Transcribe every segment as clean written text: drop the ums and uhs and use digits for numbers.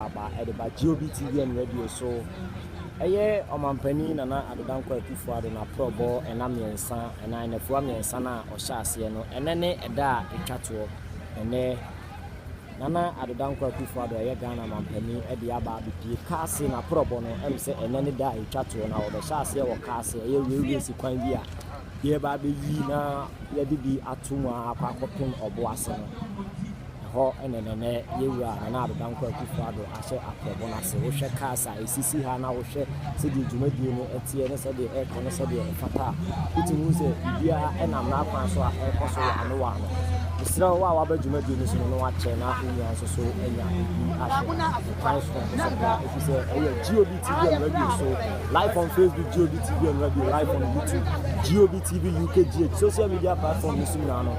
Aba edeba GOBTV and radio so eye omampani nana adodankwa ekufuado na probo enamiensa ena nefuwa miensa na ohyase no enene eda etwato ene nana adodankwa ekufuado eye Ghana mampani ede aba bipie kase na probo no emse enene da etwato na obehyase wo kase eye wewe sikwan bi a ye ba be yi na ye bibi atuma akwa kopon oboase no ho enene yewura na adodankwa ekufuado ahye aprobo na se wo hwe kasa esisi ha na wo hwe se di dwumadie no etie ne se de ekono se de fata utimu se bia enam na akwan so a ekoso ano wa no isra wa wa ba dwumadie no so no wa che na unya so so enya ahye transfer so da if say GOBTV and radio so live on Facebook GOBTV and radio live on YouTube GOBTV UKGH social media platform ni sumna no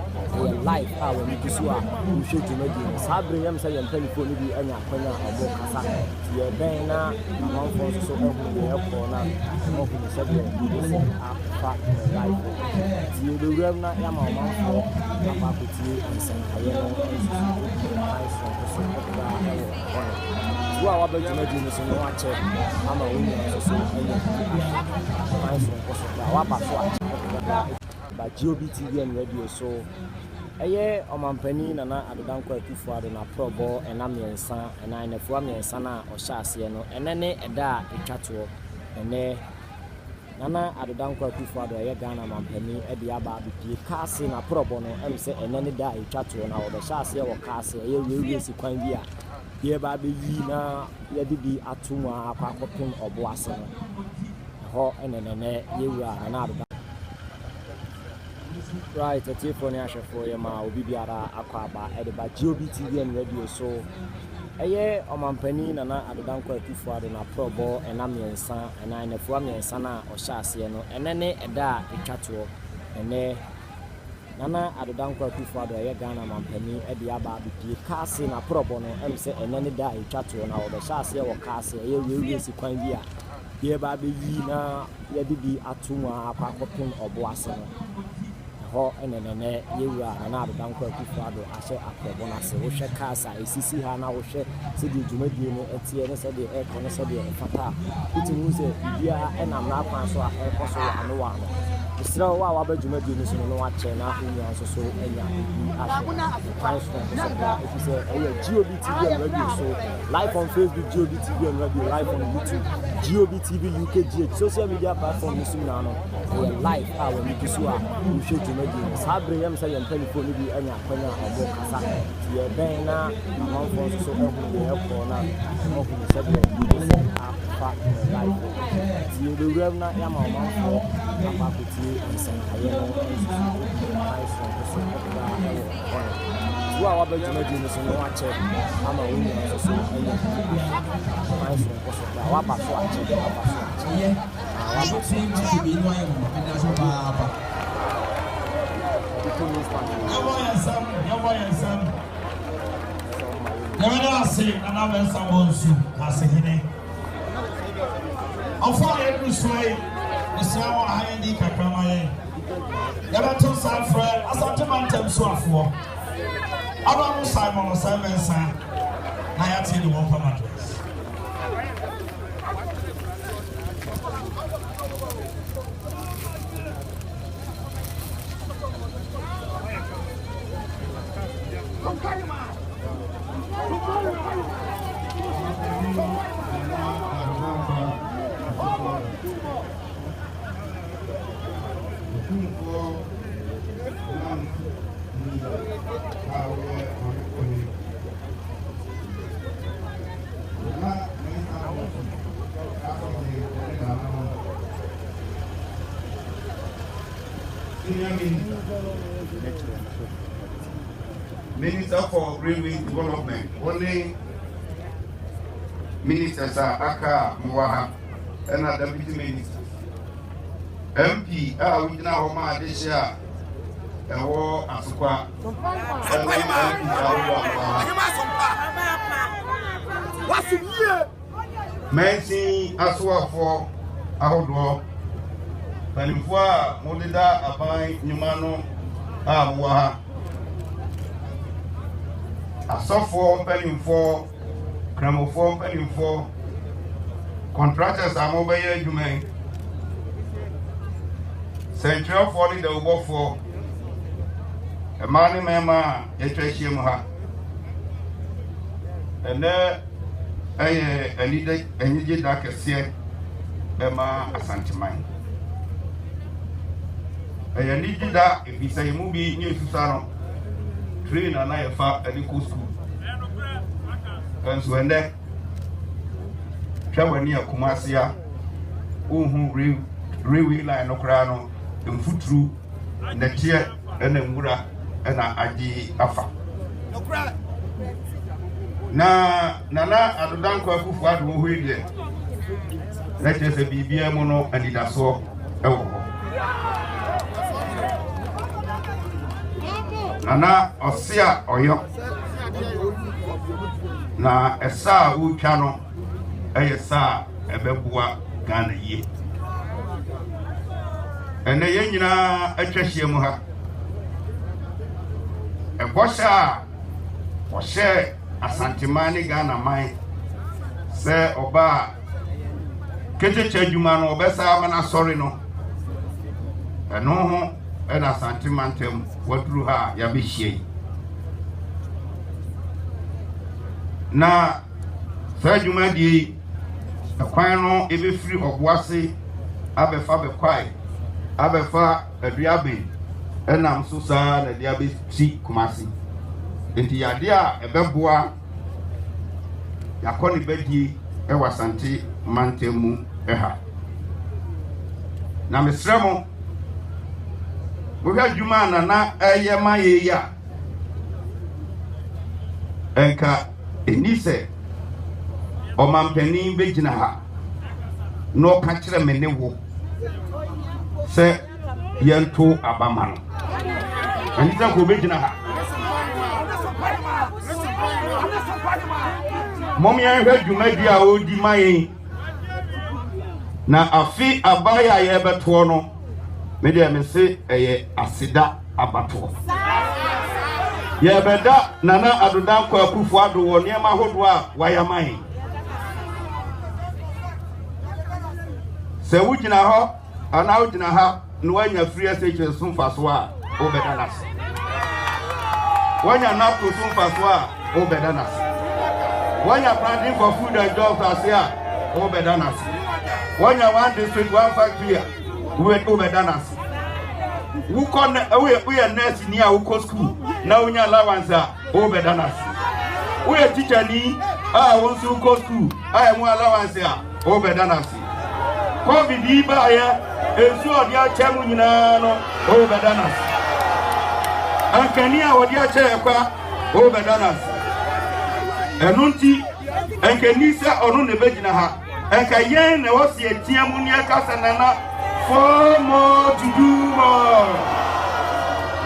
live our ni so a wo hwe Sabre yam say yam telephone bi anya kwanya obo kasa ye ben na amon so ehun ye ko na mo ku se be afa live ti do ram na yam amon fo apa ku ti nsan aye no so wa wa ba juma di so no wa che ama wo so anya so wa ba so ba GOBTV and radio so eye omampani nana adodankwa ekufuado na probo enamiensa ena nefuwa miensa na ohyase no enene eda etwato ene nana adodankwa ekufuado eye Ghana mampani ede aba bipie kase na probo no emse enene da etwato na obehyase wo kase eye wewe sikwan bi a ye ba be yi na ye bibi atuma akwa kopon oboase no ho enene yewura na right, a tip for Nasha for your ma obi biara akwaba edeba GOBTV and radio so eye omampani nana adodankwa ekufuado na probo enamiensa ena nefuwa miensa na ohyase no enene eda etwato ene nana adodankwa ekufuado eye Ghana mampani ede aba bipie kase na probo no emse enene da etwato na obehyase wo kase eye wewe sikwan bi a ye ba be yi na ye bibi atuma akwa kopon oboase no ho enene yewura na adodankwa ekufuado ahye aprobo na se wo hwe kasa esisi ha na wo hwe se di dwumadie no etie ne se de ekono se de fata utimu se bia enam na akwan so a ekoso ano wa no isra wa ba dwumadie no so no wa che na unya so so enya ahye transfer so da if you say GOBTV and radio so live on Facebook GOBTV and radio live on YouTube GOBTV UKGH social media platform ni sumna no live our ni so a wo hwe Sabre yam say yam telephone bi anya kwanya obo kasa ye ben na amon so ehun ye ko na mo ku se be afa live ye do ram na yam amon so apa ku ti nsan aye no so wa ba juma di no so no wa che ama wo ni so anya so wa ba so a che wa ba so a che wa ba so bi no aye mo na so ba Never say another someone's Hasehine. How far every sway, the Sawa Hayandi Kakamaye. Never told some friend, as a tomato swap for. I don't know Simon or Simon San. I tell you one for Minister for Railway Development, only ministers are Aka Mwaha and a deputy minister. MP, we now Homa Desha, a war Asukwa, what's the year? Mensi Aswa for Outlaw, Panifua, Modida, Abai, Numano, Mwaha. Asofo mpanimfo Cramophobe and for contractors are mobile human. Central 40 the work for a man, mamma, a trashim her. And there I needed a needed like a seer, Emma Asantimine. I needed that if it's a movie near Susano, train and I far at the school. And so when there, travel near Kumasia, who really line of crano, and foot through the chair and the mura and Aji Afa. Na nana adodanko akufu adu ho hwede let us be bia mu no anidaso ewo ho nana osia oyo na esa utwa no eyesa ebebua Ghana yie ene ye nyina atwahie mu ha ebosha o she Asantimani Ghana mai se oba kecheche adwuma no obesa mana sorry no eno ho ena Asantimantem waduru ha ya behie na se adwuma die akwan no ebefiri oboase abefa bekwai abefa aduabe enam so sa na dia be ti Kumasi enti yade a ebeboa yakoni bedi ewasanti mantemu eha na mesremo wohwa dwuma na eyema yeya enka enise omampani begina ha no ka kire mene wo se yento abama no enita ko begina ha Mom ya hwe dwumadi a odi mayen na afi abaya ye beto no me de me se eye asida abato ye beda nana adodanko akufu ado wo niam ahodo a wayaman se wugina ho ana wugina ha no wanya free SH sumfaso a obeda nas wanya napo sumfaso a obeda nas when you're planting for food and jobs as here, Obedanas. When you're one district, one factory, we Obedanas. Who we are nurse near Uko school. Now we are allowance, Obedanas. We are teacher ni, I want to go school. I am one allowance here, Obedanas. COVID Iba here, and so dear Chamunano, Obedanas. And Kenya, what dear Chekwa, Obedanas. Enunti enkenisa onu nebegina ha enka yen na wasi etiamu ni akasa nana for more to do more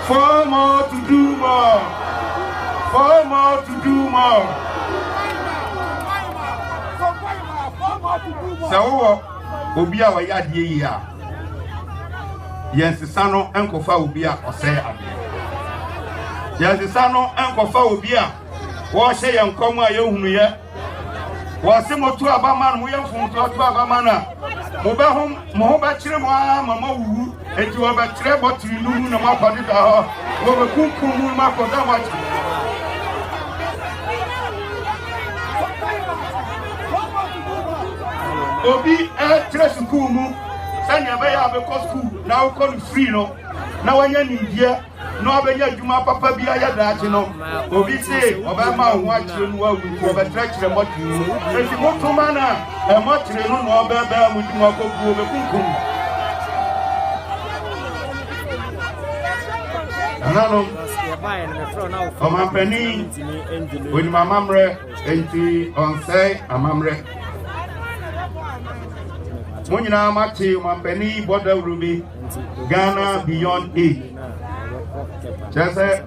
for more to do more for more to do more sawo obi a wa yade yi a yensesa no enkofa obi a ose ade yensesa no enkofa obi a wo she ye nkom a ye hunu ye wo se motu abama no ye mfunto to abama na mo be hom mo ho ba kire mo a mama wuwu enti wo ba kire botiri nu na makwade da ho wo be kunkum mu makwada wa obi kire school mu sanya be ya be ko school na wo ko free no na wanya nindie no abenya djuma papa bia ya daati no obi se obama ho akire no wa wu oba trakire motu enti motuma na motire no no obaba mu djuma ko bu obe kunkum anano omampani oni mamamre enti onse amamre Munyina mati omampani boda rubi Ghana beyond A Chese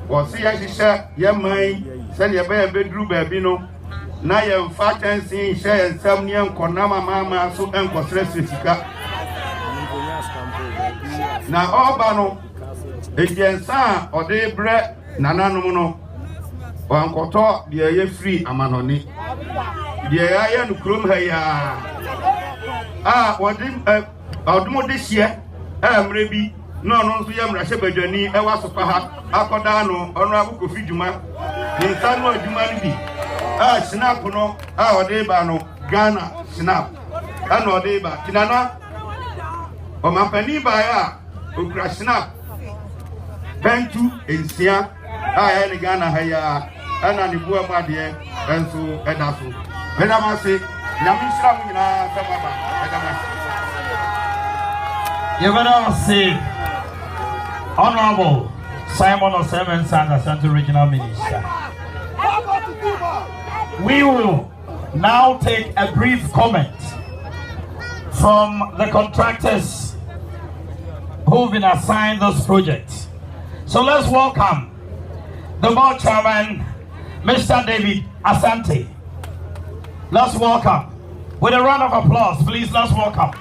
wasi ya shisha ya mai sani ya baya bedru baby no na ya mfa chansi sha ya nsam ni nkona mama so enko stress sika na oba no ejensa ode bre nananom no wankoto de ye free amanoni deɛ ayɛ no kurom ha yi wɔde ɔdomo de hyeɛ mmerɛ bi na ɔno nso yɛ mmarahyɛ badwani ɛwɔ asopa ha akɔdaa no ɔno abokɔfi dwuma ne nsa no adwuma no bi snap no ɔde ba no Ghana snap ɛna ɔde ba tinana ɔmampani baeɛ okura snap bɛntu nsia ɛyɛ ne Ghana ha yi ɛna ne bua mu adeɛ nso ɛda so ɛdam ase nyame nhyira mu nyinaa sɛ maba ɛdam ase Yɛbɛda ase Honorable Simon Osemen Sanga, Central Regional Minister. We will now take a brief comment from the contractors who've been assigned this project. So let's welcome the board chairman, Mr. David Asante. Let's welcome. With a round of applause, please, let's welcome.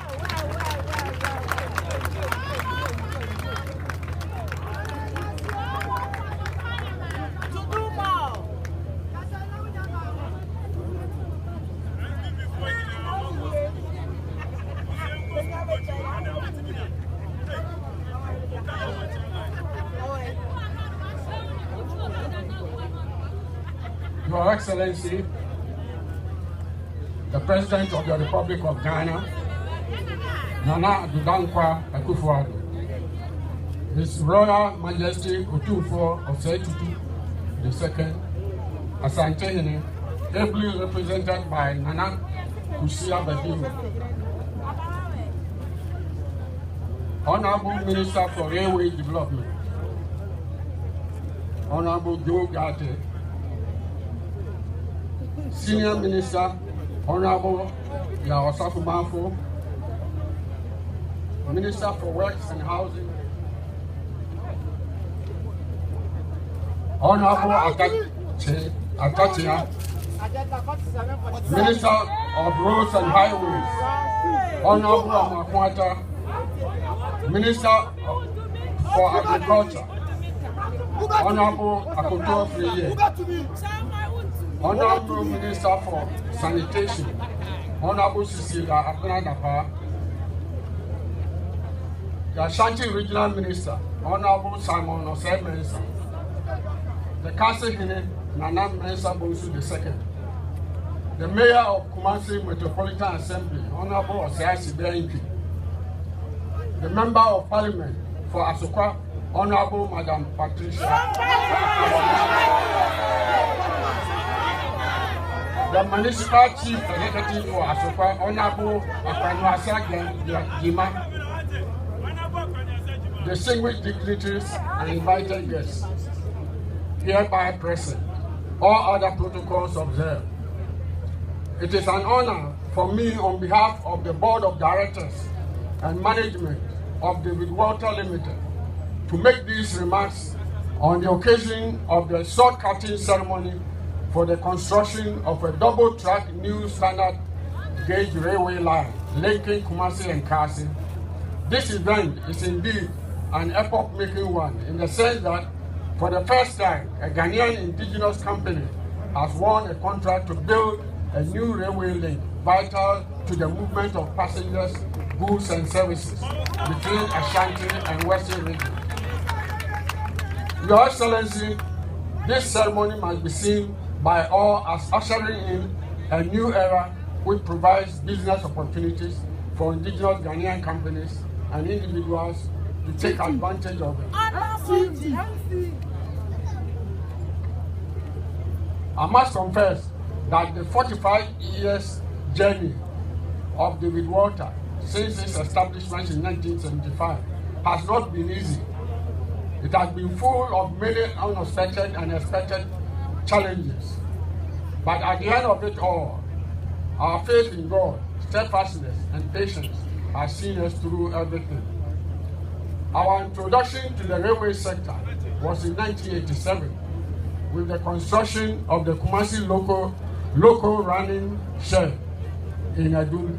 Your Excellency, the President of the Republic of Ghana, Nana Adudankwa Akufo-Addo, His Royal Majesty Otumfuo Osei-Tutu II, Asante Hene, ably represented by Nana Kusia Badiru, Honorable Minister for Railway Development, Honorable Joe Garte, Senior Minister, Honorable Yaosafu Manfo, Minister for Works and Housing, Honorable Atachia, Minister of Roads and Highways, Honorable Amakwata, Minister for Agriculture, Honorable Akoto Friye, Honorable Minister for Sanitation, Honorable Cecilia Abinadapa, the Ashanti Regional Minister, Honorable Simon Osei-Mensah, the Council Hene Nana Mensah Bonsu II, the Mayor of Kumasi Metropolitan Assembly, Honorable YIRENKYI, the Member of Parliament for Asokwa, Honorable Madam Patricia, the Municipal Chief Executive for Asokwa, Honorable Akwanuasa Gima, distinguished dignitaries and invited guests, hereby present, all other protocols observed. It is an honor for me on behalf of the Board of Directors and Management of the Water Limited to make these remarks on the occasion of the sword cutting ceremony for the construction of a double-track new standard gauge railway line linking Kumasi and Kasi. This event is indeed an epoch-making one in the sense that for the first time, a Ghanaian indigenous company has won a contract to build a new railway link vital to the movement of passengers, goods and services between Ashanti and Western region. Your Excellency, this ceremony must be seen by all as ushering in a new era which provides business opportunities for indigenous Ghanaian companies and individuals to take advantage of it. I must confess that the 45 years journey of the Water since its establishment in 1975 has not been easy. It has been full of many unexpected and expected challenges. But at the end of it all, our faith in God, steadfastness, and patience has seen us through everything. Our introduction to the railway sector was in 1987 with the construction of the Kumasi local running shed in Adun.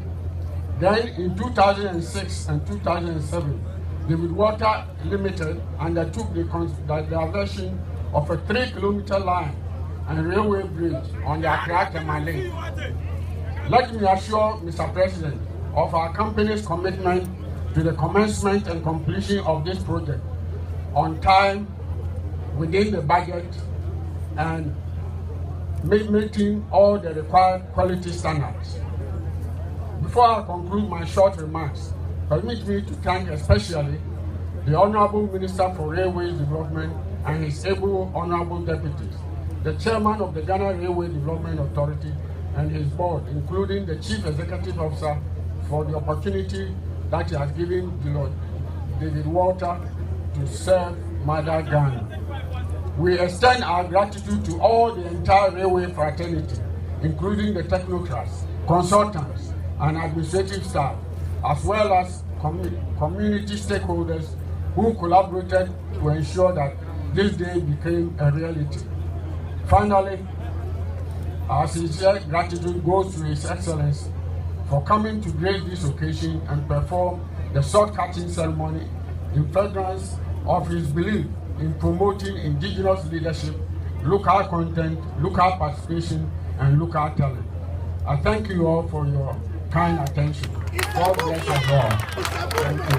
Then in 2006 and 2007, the Water Limited undertook the diversion of a 3-kilometer line and railway bridge on the Accra-Tema link. Let me assure Mr. President of our company's commitment to the commencement and completion of this project on time, within the budget, and meeting all the required quality standards. Before I conclude my short remarks, permit me to thank especially the Honorable Minister for Railways Development and his able Honorable Deputies, the Chairman of the Ghana Railway Development Authority and his board, including the Chief Executive Officer, for the opportunity that he has given David Walter to serve Mother Ghana. We extend our gratitude to all the entire railway fraternity, including the technocrats, consultants, and administrative staff, as well as community stakeholders who collaborated to ensure that this day became a reality. Finally, our sincere gratitude goes to His Excellency for coming to grace this occasion and perform the sword-cutting ceremony in furtherance of his belief in promoting indigenous leadership, local content, local participation, and local talent. I thank you all for your kind attention. God bless us all. Thank you.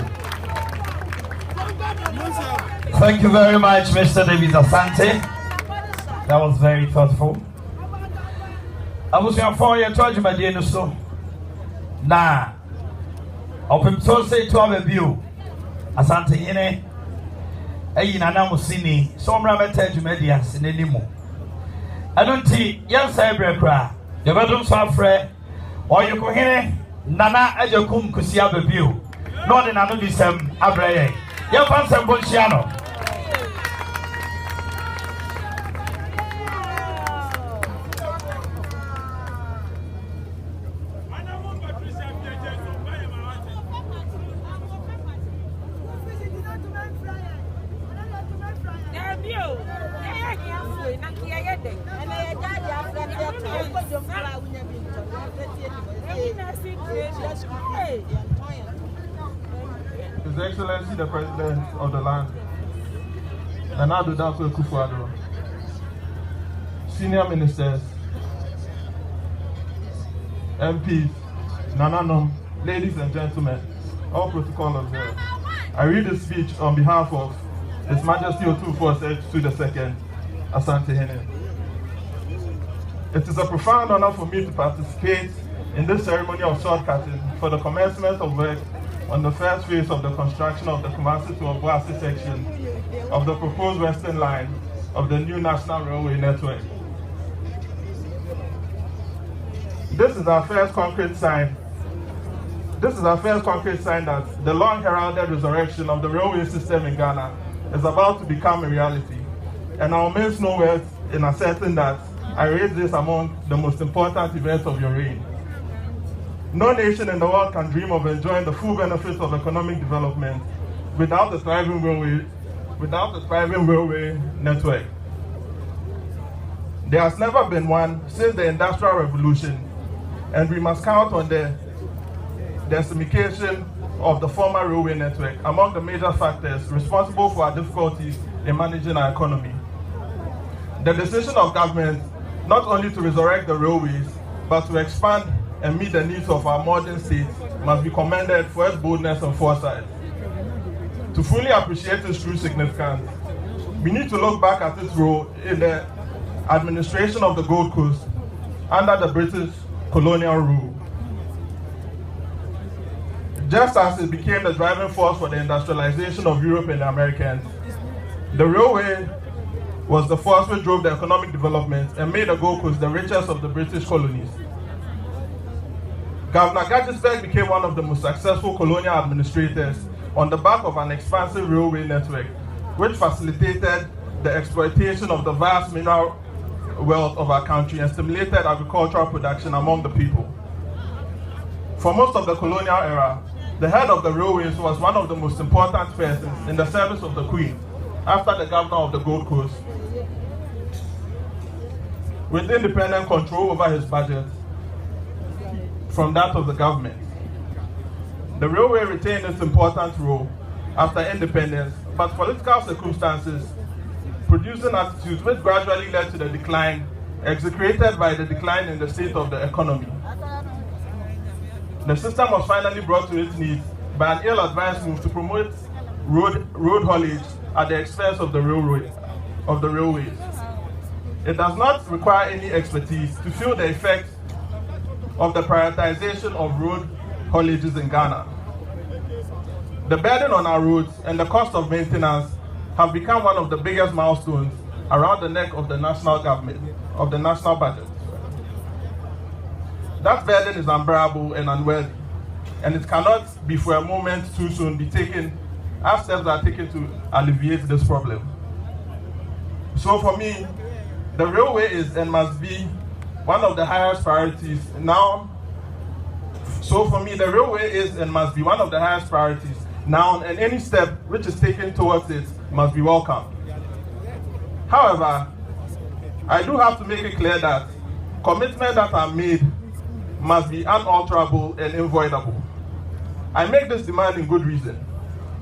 Thank you very much, Mr. David Asante. That was very thoughtful. I was here for you, told you, my dear, so. Nah, open so say to have a view. Asante Yene, Nana Musini, so Ramate Jumedias in any more. I don't see, yes, I break. The bedroom so afraid, or you go here, Nana Ajakum Kusia the view. Not in another Sam Abraye. Your fancy Bolciano. His Excellency the President of the land, Nana Akufo-Addo, senior ministers, MPs, Nananom, ladies and gentlemen, all protocol observed. I read this speech on behalf of His Majesty Otumfuo II, Asante Hene. It is a profound honor for me to participate in this ceremony of sword cutting for the commencement of work on the first phase of the construction of the Kumasi to Obuasi section of the proposed western line of the new national railway network. This is our first concrete sign. That the long heralded resurrection of the railway system in Ghana is about to become a reality. And I'll miss no words in asserting that I rate this among the most important events of your reign. No nation in the world can dream of enjoying the full benefits of economic development without the thriving railway network. There has never been one since the Industrial Revolution, and we must count on the decimacation of the former railway network among the major factors responsible for our difficulties in managing our economy. The decision of government not only to resurrect the railways, but to expand and meet the needs of our modern states must be commended for its boldness and foresight. To fully appreciate its true significance, we need to look back at its role in the administration of the Gold Coast under the British colonial rule. Just as it became the driving force for the industrialization of Europe and the Americans, the railway was the force which drove the economic development and made the Gold Coast the richest of the British colonies. Governor Gattisberg became one of the most successful colonial administrators on the back of an expansive railway network, which facilitated the exploitation of the vast mineral wealth of our country and stimulated agricultural production among the people. For most of the colonial era, the head of the railways was one of the most important persons in the service of the Queen, after the governor of the Gold Coast, with independent control over his budget from that of the government. The railway retained its important role after independence, but political circumstances, producing attitudes which gradually led to the decline execrated by the decline in the state of the economy. The system was finally brought to its knees by an ill-advised move to promote road haulage at the expense of the railways. It does not require any expertise to feel the effect of the prioritization of road haulages in Ghana. The burden on our roads and the cost of maintenance have become one of the biggest milestones around the neck of the national government, of the national budget. That burden is unbearable and unworthy, and it cannot be for a moment too soon be taken as steps are taken to alleviate this problem. So for me, the railway is and must be one of the highest priorities now. So for me, the railway is and must be one of the highest priorities now, and any step which is taken towards it must be welcome. However, I do have to make it clear that commitments that are made must be unalterable and unavoidable. I make this demand in good reason.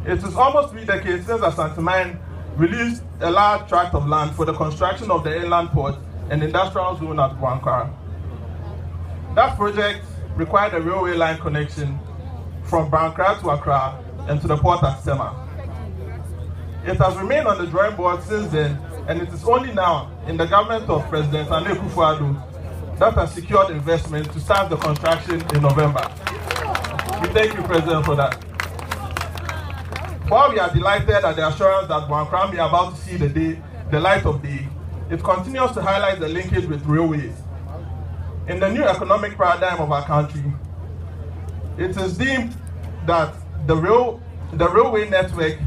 It is almost 3 decades since Asante released a large tract of land for the construction of the inland port and industrial zone at YIRENKYI. That project required a railway line connection from YIRENKYI to Accra and to the port at Tema. It has remained on the drawing board since then, and it is only now in the government of President ANIM that has secured investment to start the construction in November. We thank you, President, for that. While we are delighted at the assurance that YIRENKYI is about to see the light of day, it continues to highlight the linkage with railways. In the new economic paradigm of our country, it is deemed that the railway network,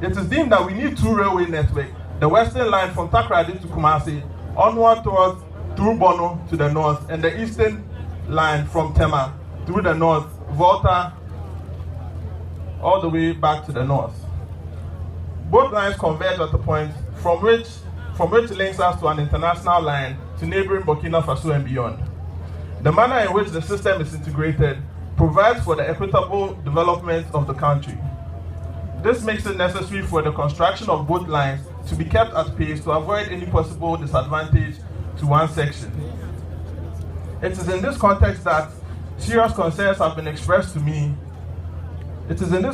it is deemed that we need 2 railway networks. The western line from Takoradi to Kumasi, onward towards through Bono to the north, and the eastern line from Tema through the north, Volta, all the way back to the north. Both lines converge at the point from which links us to an international line to neighboring Burkina Faso and beyond. The manner in which the system is integrated provides for the equitable development of the country. This makes it necessary for the construction of both lines to be kept at pace to avoid any possible disadvantage to one section. It is in this context that serious concerns have been expressed to me. About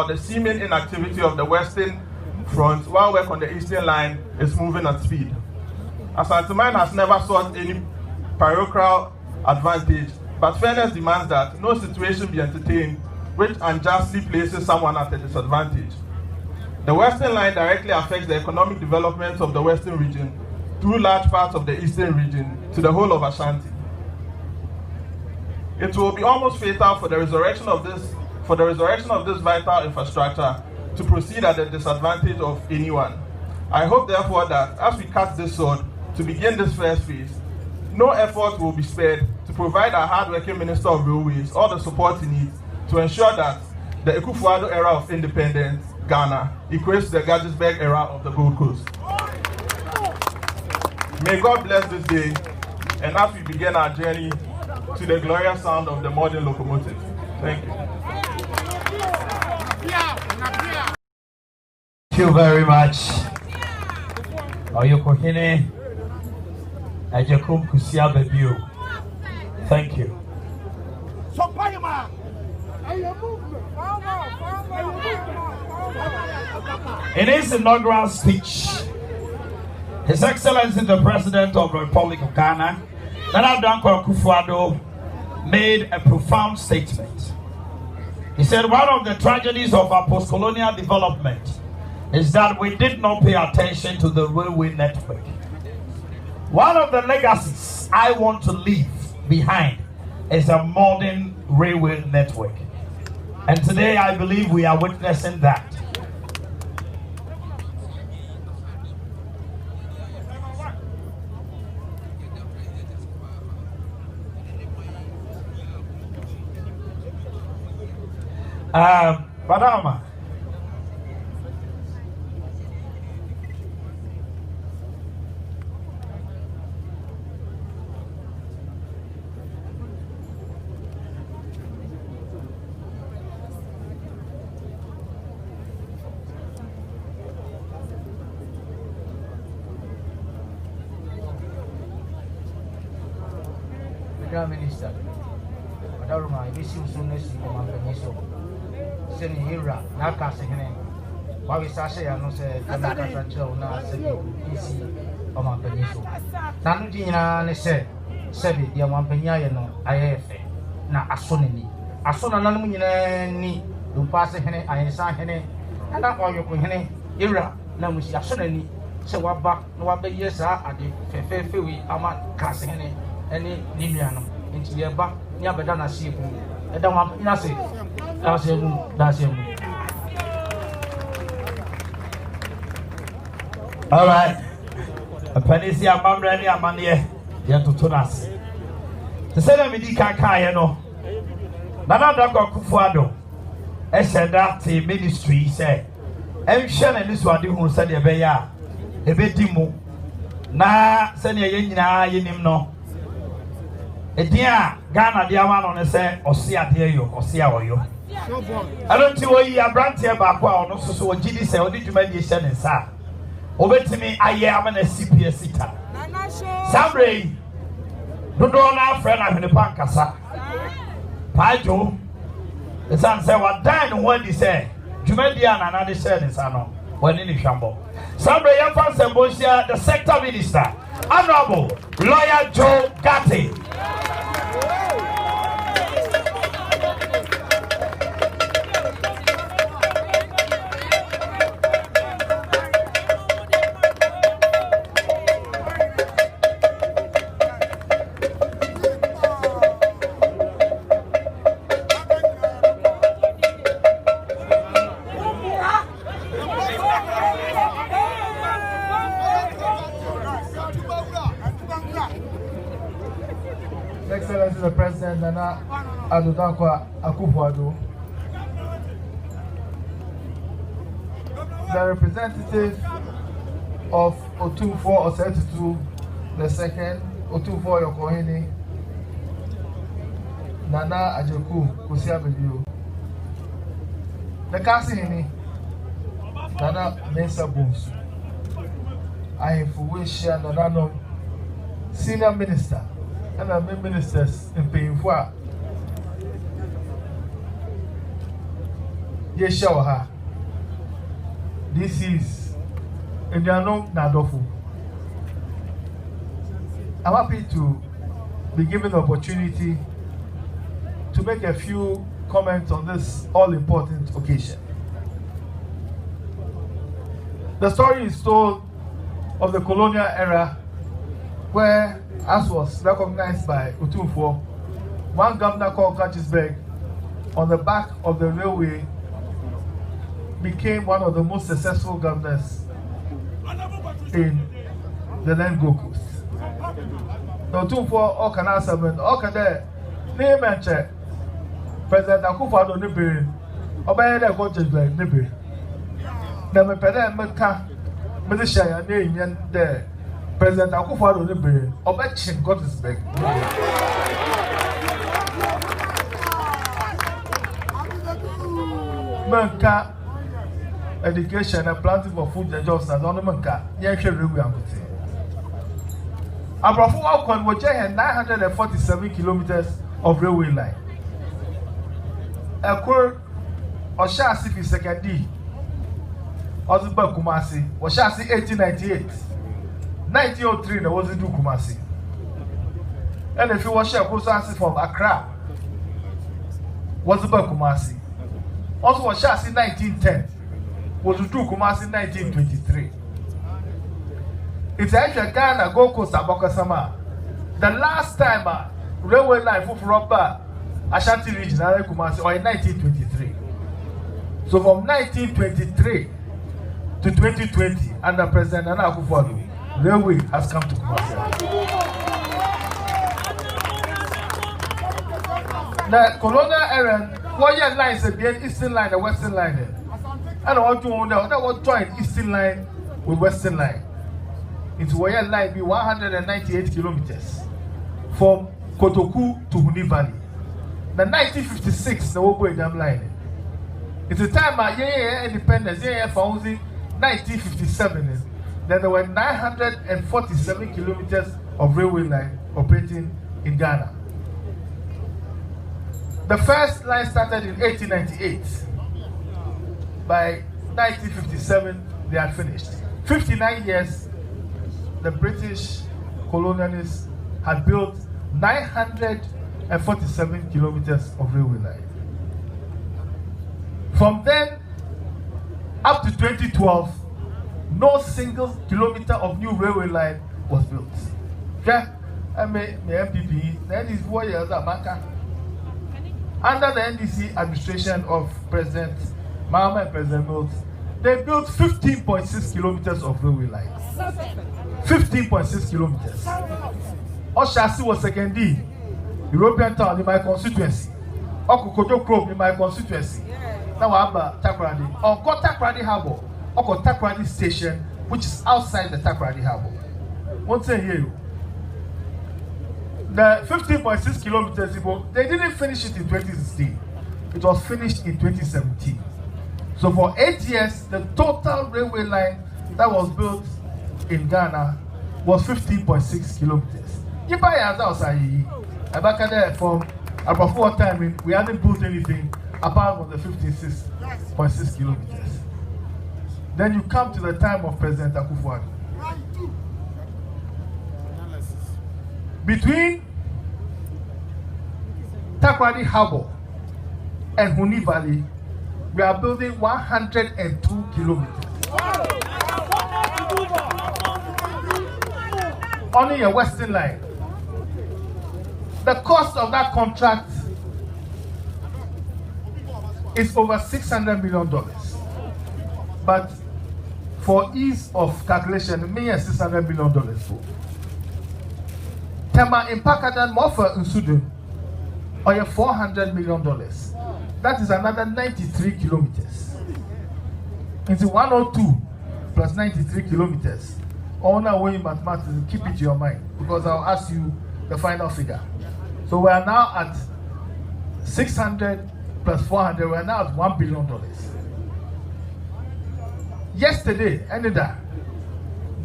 the seeming inactivity of the western front while work on the eastern line is moving at speed. Asante has never sought any parochial advantage, but fairness demands that no situation be entertained which unjustly places someone at a disadvantage. The western line directly affects the economic development of the western region through large parts of the eastern region to the whole of Ashanti. It will be almost fatal for the resurrection of this vital infrastructure to proceed at the disadvantage of anyone. I hope therefore that as we cut this sword to begin this first phase, no effort will be spared to provide our hard-working Minister of Railways all the support he needs to ensure that the Ekufuado era of independence, Ghana, equates to the Gettysburg era of the Gold Coast. May God bless this day, and as we begin our journey to the glorious sound of the modern locomotive. Thank you. Thank you very much. Oyokohene Ajakum Kusia Bebu. Thank you. In his inaugural speech, His Excellency the President of the Republic of Ghana, Nana Dankwa Akufo-Addo, made a profound statement. He said one of the tragedies of our post-colonial development is that we did not pay attention to the railway network. One of the legacies I want to leave behind is a modern railway network. And today I believe we are witnessing that. Badama. Prime Minister. Daruma, this is soon as you come and so. Send Hira, Naka Sehene. Why we say, I know, say, Naka Joe, now say, PC, or my peninsula. Nanudina, say, Sebi, dear one penayano, IF. Na asoneni asona nanu nyina ni do pass hene ayensa hene ana oyoko hene ira na musi asoneni se waba na waba yesa ade fefefe wi ama kase hene ene nimia no enti ye ba ni abeda na siebu eda wa ina se da se mu. All right, apanisi amamre ni amane ye totonas. The same midi kaka no. Nana Dako Kufuado. That ministry say. Shan and this one who said a beya. A betimu. Na send a yenim no. A dear Ghana diaman on a say or see a dear you or see our you. I don't see what you are branch here back or no so GD say or did you make shan and sa. Over to me I am an CPS sitter. Sabre. Don't know friend of the Pancasa. Pajo, the son said, what time when he said, Jumedian and other said in Sano, when in the Shambo. Sabre Yafan Sembosia, the sector minister, Honorable Lawyer Joe Gatti. Excellency the President Nana Adudankwa Akufo-Addo, the representative of Otumfuo Osei-Tutu the second, Otumfuo Yokohini, Nana Ajoku Kusiabibio, the Kasihini, Nana Mensa Bunsu, I wish Nana Senior Minister and the ministers in Payfua. Yeshawaha. This is Indiano Nadofu. I'm happy to be given the opportunity to make a few comments on this all-important occasion. The story is told of the colonial era where, as was recognized by Otumfuo, one governor called Gatchisburg, on the back of the railway, became one of the most successful governors in the land Gold Coast. Otumfuo Okana Seven, Okade, name and check. President Akufo-Addo Nibiri, Obayede Gatchisburg Nibiri. Name Pede Meka, Medishaya name there. President Akufo-Addo Nibiri, Obechin Gatchisburg. Menka education and planting for food and jobs as on the Menka, Yankee Railway Ampute. Abrafo Alcon was 947 kilometers of railway line. Ekor Oshasi fi second D. Ozuba Kumasi, Oshasi 1898. 1903 there was do Kumasi. And if you watch a process from Accra, was about Kumasi. Also was Shasi 1910, was do Kumasi 1923. It's actually Ghana Gold Coast Abakasama. The last time railway line for Rubber Ashanti region Kumasi or in 1923. So from 1923 to 2020 under President Nana Akufo-Addo, railway has come to Kumasi. The colonial era, 4 year lines are the eastern line, the western line. And I want to know that what join eastern line with western line. It's 1 year line be 198 kilometers from Kotoku to Huni Valley. The 1956, the Obo Dam line. It's a time of independence, founding 1957. Then there were 947 kilometers of railway line operating in Ghana. The first line started in 1898. By 1957, they had finished. 59 years, the British colonialists had built 947 kilometers of railway line. From then up to 2012, no single kilometer of new railway line was built. Okay? I mean, the MPP, that is 4 years America. Under the NDC administration of President Manoah and President Mills, they built 15.6 kilometers of railway lines. 15.6 kilometers. Oshasi was second D. European town in my constituency. Okokojo Grove in my constituency. Now I'm Takoradi. On Takoradi Harbour, or Takoradi Station, which is outside the Takoradi Harbour. One thing here. The 15.6 kilometers, they didn't finish it in 2016. It was finished in 2017. So for 8 years, the total railway line that was built in Ghana was 15.6 kilometers. If I ask outside, from about 4 times, we hadn't built anything apart from the 56.6 kilometers. Then you come to the time of President Akufo-Addo. Between Takoradi Harbour and Huni Valley, we are building 102 kilometers. Only a western line. The cost of that contract is over $600 million. But for ease of calculation, me and $600 million for. Tema in Pakadan Mofa in Sudan, or $400 million. That is another 93 kilometers. It's 102 plus 93 kilometers. On our way in mathematics, keep it to your mind because I'll ask you the final figure. So we are now at 600 plus 400, we are now at $1 billion. Yesterday, Enida,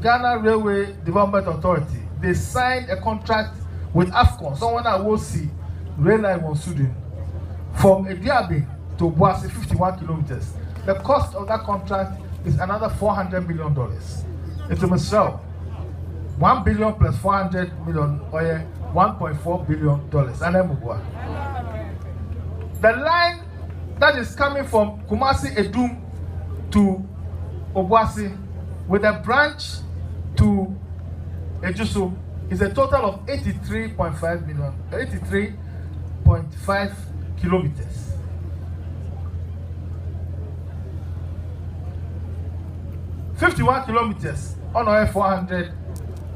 Ghana Railway Development Authority, they signed a contract with AFCON, someone that will see rail line on Sudan, from Ediabe to Boise, 51 kilometers. The cost of that contract is another $400 million. It's a Michelle. 1 billion plus 400 million, or $1.4 billion. The line that is coming from Kumasi Edum to Obuasi with a branch to Ejusu is a total of 83.5 kilometers. $51 kilometers on oil $400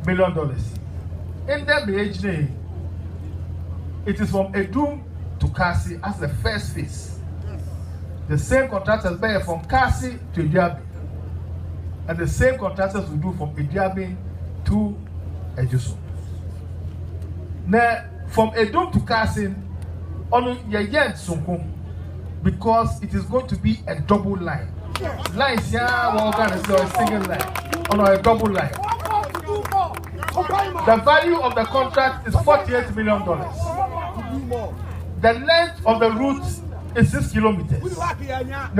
million. In that age, it is from Edum to Kasi as the first phase. The same contractors buy from Kasi to Ediabe, and the same contractors will do from Ediabe to Ejusu. Now, from Edum to Kasi, on Yayen Sunkum, because it is going to be a double line. Lines here, we're going to say a single line, on a double line. The value of the contract is $48 million. The length of the route is 6 kilometers. I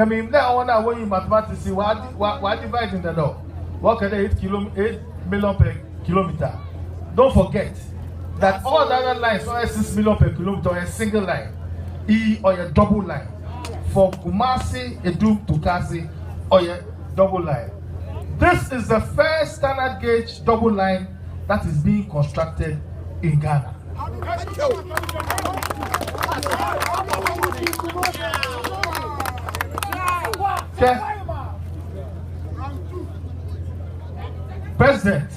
mean, I want to when you mathematics, we're dividing the door. What can 8 million per kilometer? Don't forget that all the other lines are 6 million per kilometer, or a single line, or a double line. For Kumasi, Edum to Kasi, or a double line. This is the first standard gauge double line that is being constructed in Ghana. Okay. President,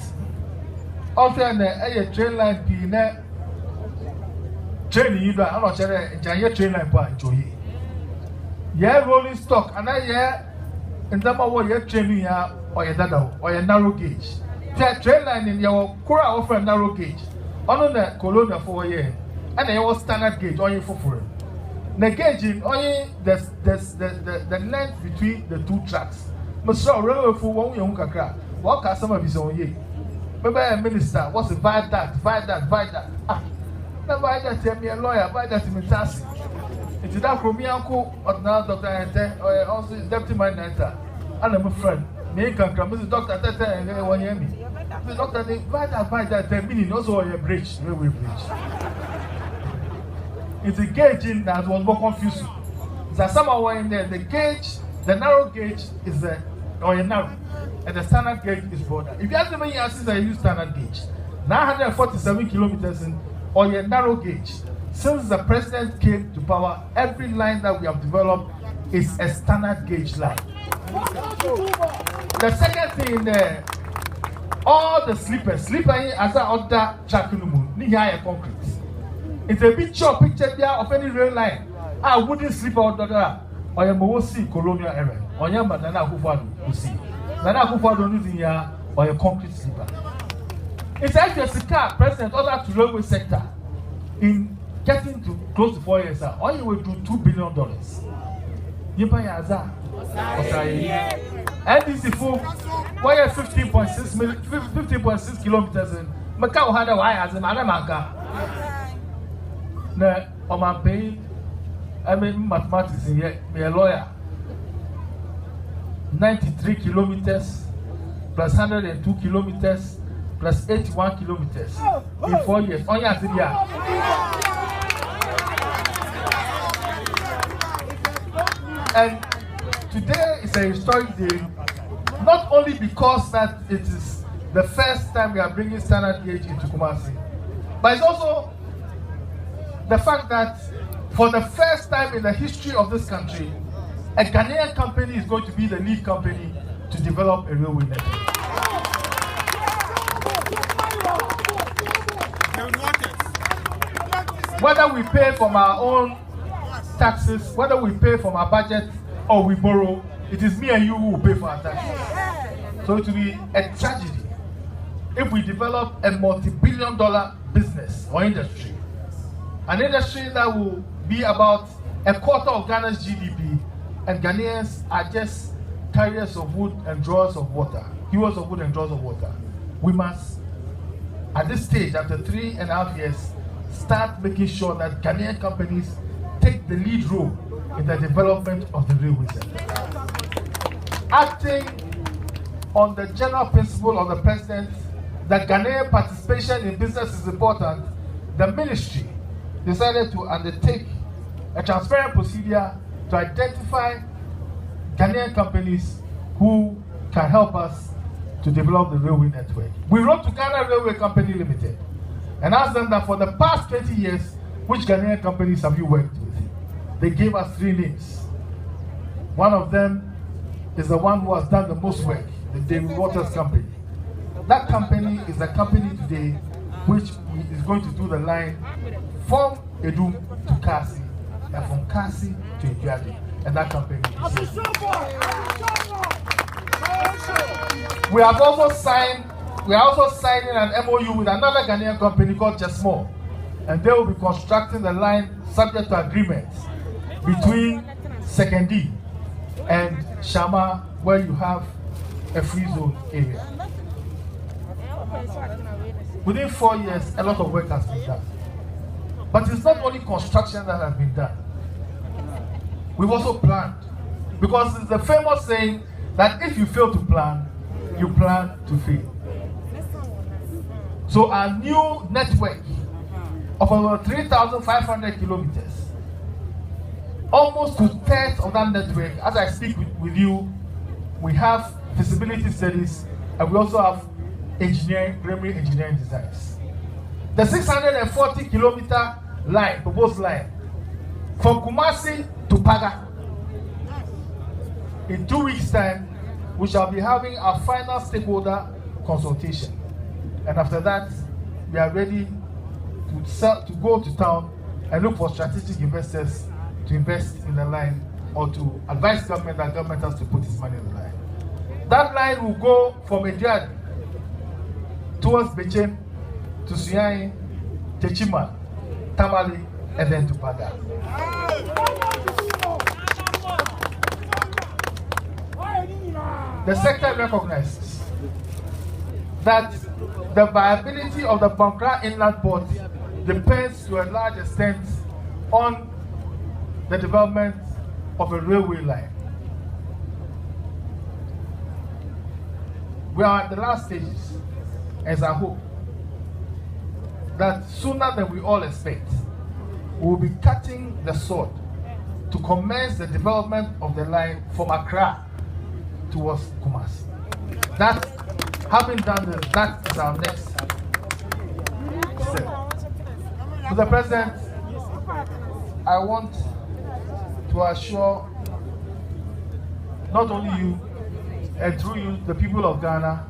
also a train line being train you don't know train line for enjoy. Yeah, rolling stock, and I in the what you're training here or your dada or your narrow gauge. Train line in your Kura offer narrow gauge. On the colonial for a year, and they was standard gauge on your for the gauge only the length between the two tracks. Mr. Railway for 1 young kakra. What customer is on ye? Maybe a minister was a viaduct. Ah, the viaduct tell me a lawyer, viaduct in Mitasi. It's that from me uncle or now Dr. Ente or also deputy manager. And I'm a friend. Me can come Mr. Dr. Tete and one hear me. The doctor they advise that 10 minutes also a bridge, railway bridge. It's a gauge in that was more confusing. There's someone in there, the gauge, the narrow gauge is the or a narrow, and the standard gauge is broader. If you ask me, I use standard gauge. 947 kilometers in or a narrow gauge. Since the president came to power, every line that we have developed is a standard gauge line. The second thing in there, all the sleepers as I order Chakunumu, near concrete. It's a picture there of any rail line. I wouldn't sleep out there. Or a Mosi colonial era. Or Yamba Nana Hufadu, you see. Nana Hufadu is in here or a concrete sleeper. It's actually a car president order to railway sector in getting to close to 4 years. All you will do $2 billion. Yipayaza. NDC for 15.6 kilometers in Macau had a wire as a Manamaka. No, on my pay, I mean mathematics in here, be a lawyer. 93 kilometers plus 102 kilometers plus 81 kilometers in 4 years. On your city. And today is a historic day, not only because that it is the first time we are bringing standard gauge into Kumasi, but it's also the fact that for the first time in the history of this country, a Ghanaian company is going to be the lead company to develop a railway network. Whether we pay from our own taxes, whether we pay from our budget or we borrow, it is me and you who will pay for our taxes. So it will be a tragedy if we develop a multi-billion-dollar business or industry, an industry that will be about a quarter of Ghana's GDP, and Ghanaians are just carriers of wood and drawers of water, hewers of wood and drawers of water. We must, at this stage, after 3.5 years, start making sure that Ghanaian companies take the lead role in the development of the railway sector. Acting on the general principle of the president that Ghanaian participation in business is important, the ministry decided to undertake a transparent procedure to identify Ghanaian companies who can help us to develop the railway network. We wrote to Ghana Railway Company Limited and asked them that for the past 20 years, which Ghanaian companies have you worked with? They gave us 3 names. One of them is the one who has done the most work, the David Waters Company. That company is the company today which is going to do the line from Edu to Kasi and from Kasi to Idiadi. And that company is here. We are also signing an MOU with another Ghanaian company called Chesmo, and they will be constructing the line subject to agreements between Sekendi and Shama, where you have a free zone area. Within 4 years, a lot of work has been done. But it's not only construction that has been done. We've also planned. Because it's the famous saying that if you fail to plan, you plan to fail. So our new network of over 3,500 kilometers, almost 2/3 of that network, as I speak with you, we have feasibility studies and we also have preliminary engineering designs. The 640 kilometer line, proposed line, from Kumasi to Paga. In 2 weeks' time, we shall be having our final stakeholder consultation. And after that, we are ready to go to town and look for strategic investors to invest in the line or to advise government that government has to put its money in the line. That line will go from Ediad towards Bechem to Suyai, Techima, Tamale, and then to Paga. The sector recognizes that the viability of the Bankra Inland Port depends to a large extent on the development of a railway line. We are at the last stages, as I hope that sooner than we all expect, we will be cutting the sword to commence the development of the line from Accra towards Kumasi. That, having done this, that is our next step. Mr. President, I want to assure not only you and through you, the people of Ghana,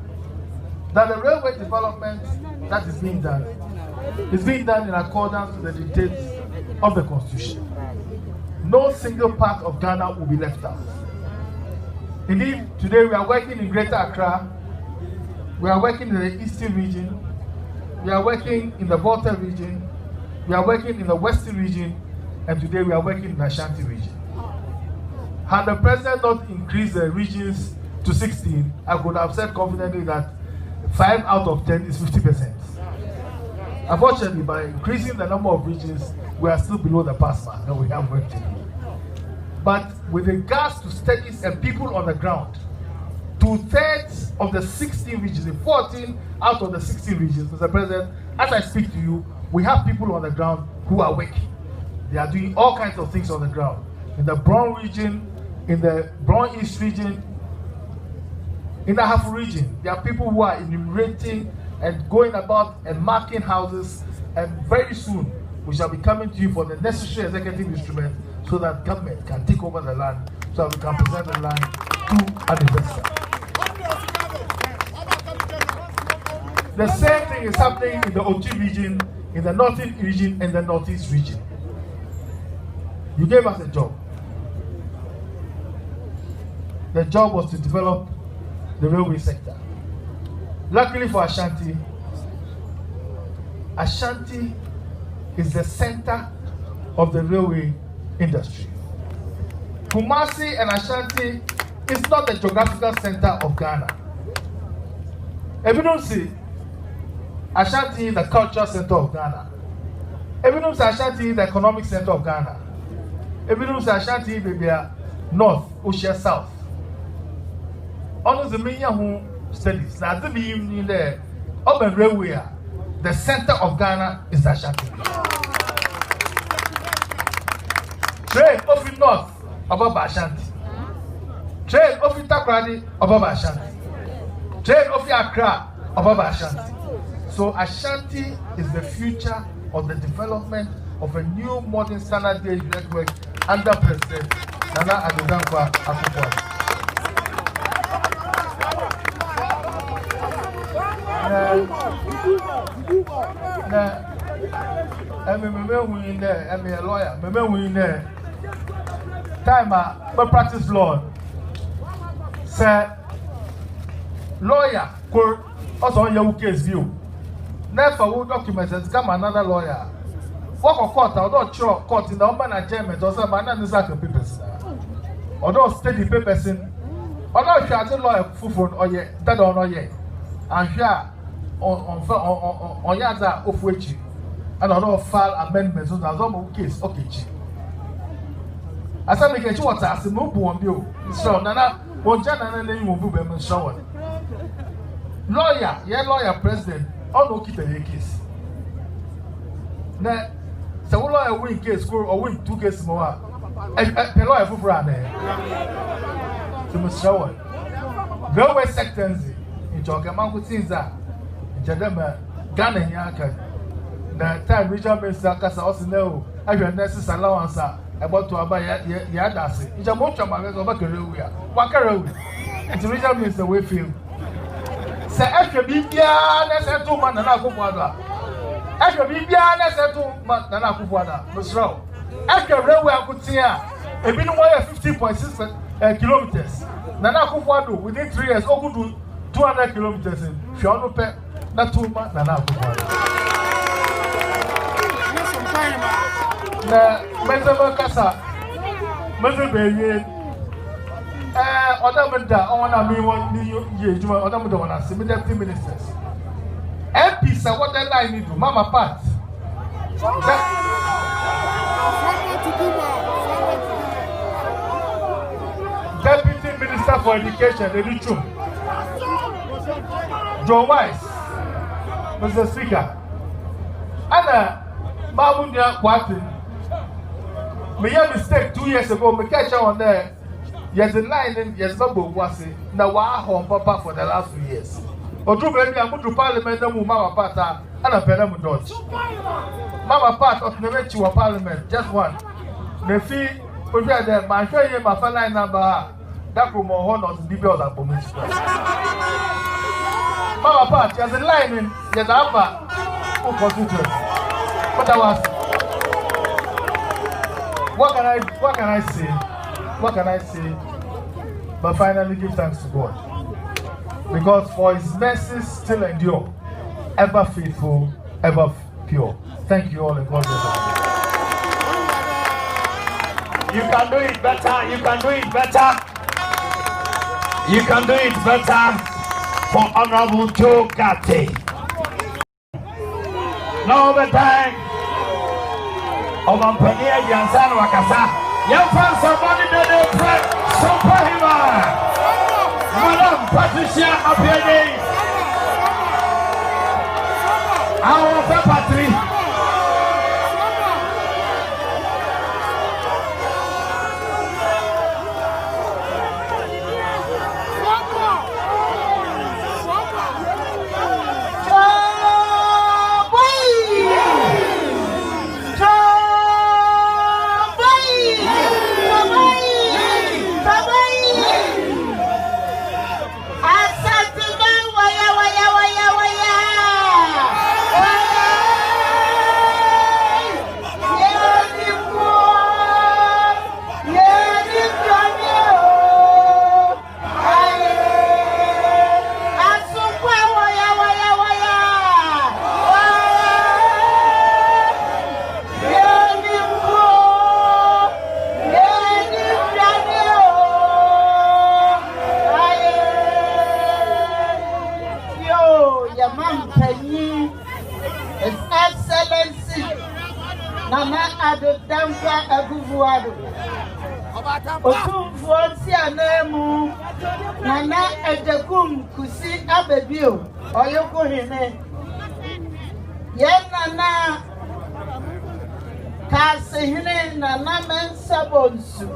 that the railway development that is being done in accordance with the dictates of the Constitution. No single part of Ghana will be left out. Indeed, today we are working in Greater Accra, we are working in the Eastern region, we are working in the Volta region, we are working in the Western region, and today we are working in the Ashanti region. Had the President not increased the regions to 16, I could have said confidently that 5 out of 10 is 50%. Unfortunately, by increasing the number of regions, we are still below the pass mark that we have work to do. But with regards to studies and people on the ground, 2/3 of the 16 regions, 14 out of the 16 regions, Mr. President, as I speak to you, we have people on the ground who are working. They are doing all kinds of things on the ground. In the Brown region, in the Brown East region, in the Hafu region, there are people who are enumerating and going about and marking houses, and very soon we shall be coming to you for the necessary executive instrument so that government can take over the land, so that we can present the land to an investor. The same thing is happening in the Ochi region, in the Northern region, and the Northeast region. You gave us a job. The job was to develop the railway sector. Luckily for Ashanti, Ashanti is the center of the railway industry. Kumasi and Ashanti is not the geographical center of Ghana. If you don't see, Ashanti is the cultural center of Ghana. If you don't see, Ashanti is the economic center of Ghana. If you don't see, Ashanti is north, Ocean south. On the media who studies, now the meaning there, urban railway, the center of Ghana is Ashanti. Trade of the north above Ashanti. Trade of the Takradi above Ashanti. Trade of the Accra above Ashanti. So Ashanti is the future of the development of a new modern standard gauge network under President Nana Addo Akufo-Addo. I'm a lawyer. Time I practice law. Say, lawyer, court, also your case view. Never will documents and come another lawyer. Walk a court, although sure court in the urban adjournment or some another papers. Although steady papers in, although if you are a lawyer, full or yet, that or not yet. And here on Yaza of which and although file amendments on the case, okay. As I make a short as a move on you, so Nana, one Jana name will be a shower. Lawyer, lawyer president, all no keep a case. Now, so lawyer win case or win 2 cases more. A lawyer for brother. To Miss Shower. Railway sector in Jokamang with Caesar, Jadama, Ghana, Yanka. The time Richard Mr. Casa also know, I have necessary allowance about to buy Yadasi. It's a much of my career. What career? It's Richard Mr. Wayfield. Say, after Bibia, that's a 2 months and I go for after Bibia, that's a 2 months and I go for Miss Row. After railway, I could see her. A bit more 15.6 kilometers. Nana Kufuado within 3 years, go do 200 kilometers in Fianope, not 2 months, Nana Kufuado. Mezaba Casa, Mezaba, Odamada, I want to be 1 year, Odamada, some deputy ministers. MPs are what they like me to Mama Pat. Minister for Education, Lady Chum. John Wise, Mr. Speaker. Anna Mabunia Quatin. Me a mistake 2 years ago, me catch on there. Yes, the line in yes, Babu was it. Now, home papa for the last 2 years. Or true baby, I put to Parliament and Mama Pata and a Penam Dodge. Mama Pat of the Venture Parliament, just one. The fee, we are there, my show you my phone line number. That room or honors be built up for me. Mama Pat, there's a line in yes, Abba. What I was. What can I say? What can I say? But finally give thanks to God. Because for his mercies still endure, ever faithful, ever pure. Thank you all and God bless you. You can do it better. You can do it better. You can do it better for Honorable Joe Gatti. No overtime. Omampania Jansan Wakasa. Young friends, somebody that they pray. Superhima. Madam Patricia Apiade. Our Patri. Nana Edekum Kusi Abebio, Oyoko Hime. Yen Nana Kasihine Nana Men Sabonsu.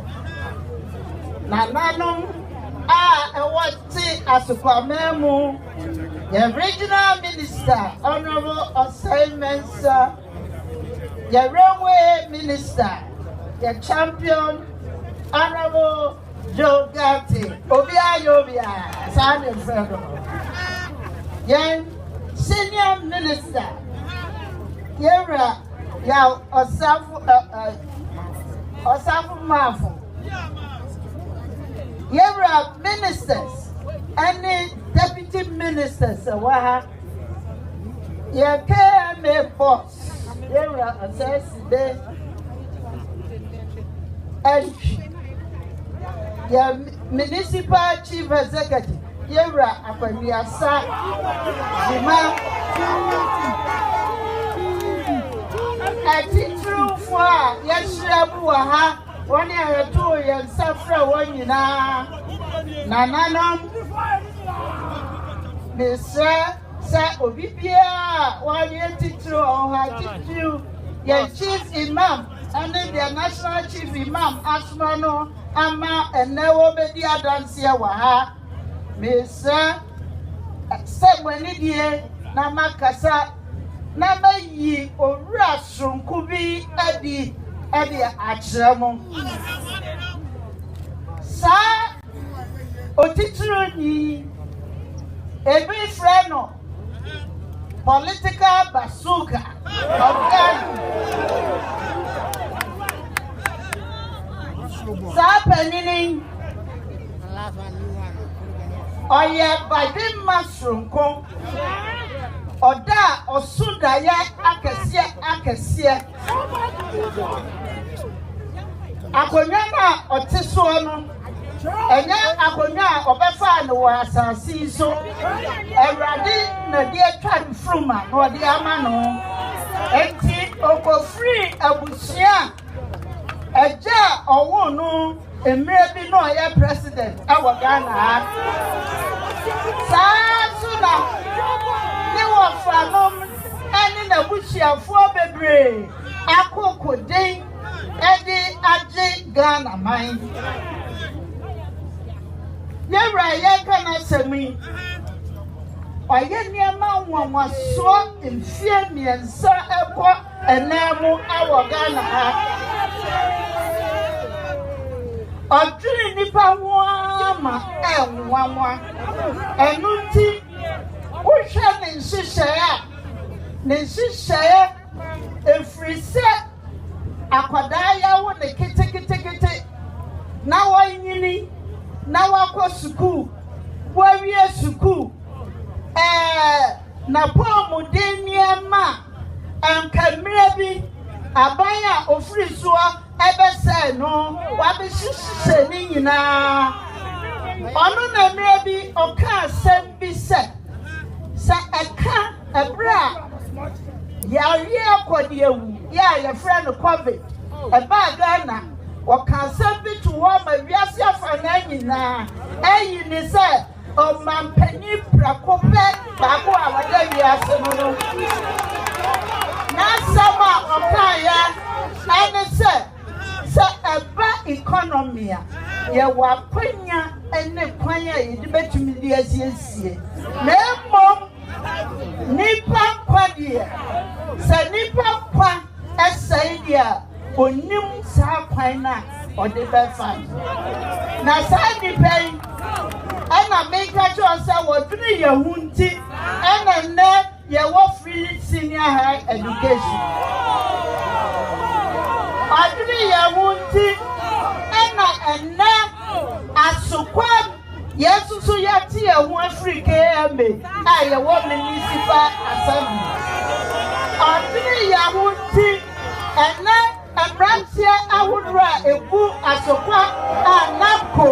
Nana no Ewati Asupamemu. The regional minister, Honorable Osei Mensah. The railway minister, the champion, Honorable Joe Gatti, Obia, San Fredo. Yen senior minister, Yera, Yaw Osafu Mafu. Yera ministers, any deputy ministers, Waha, Yer KMA boss, Yera Assesside, and your municipal chief executive, Yera Apaniasa, a teacher for Yashrabuaha, 1 year or 2 years, Safra, 1 year now. Nananum, Mr. Obibia, 1 year teacher or her teacher, your chief imam, and then the national chief imam, Asmano. Ama enewo bedi adansia waha mesa semweni die na makasa na mayi owura sonku bi adi akyeremo sa otitiro ni ebi freno political bazooka Sappening Oye Biden Masrunko Oda Osudaya Akesia Akonyana Otesuano Enya Akonya Obefa no asasi so Erade na dia twan fruma no dia amano enti okofri abusia Eja Owunu Maybe no, I president, our Ghana. Sasuna, you are from and in a bush of 4 baby. Ako Koding, Eddie Aji Ghana mine. Yara Yakana Semi. I get near my one was so in fear me and Sir Echo and Namu our Ghana. I dream nipa wama and one and Nunti, which had in Sishaya, Nishishaya, a free set, Aquadaya, when the kitty. Now I need, now I go school, where we are school. Na pomo denia ma kamera bi abaya ofri so ebese no wa be hihye ni nyina ono na mera bi oka asem bi se eka ebra ya rie akode ewu ya friend covid eba Ghana oka asem bi to wa ma wiase afa na nyina eyi ni se o man penny prakope babo awada wiase no na sama okaya ene se eba economy ye wa kwanya ene kwanya ye de betumi de asiesie na mom nipa kwadie se nipa kwa esaidia onim sa kwan na ode befa na sa nipa ana make a choice what do you want and then you will free senior high education. I do you want and then as so quite yes, so yet you want free KMB. I want municipal assembly. I do you want and then a branch here I would write a book as a quack and napco.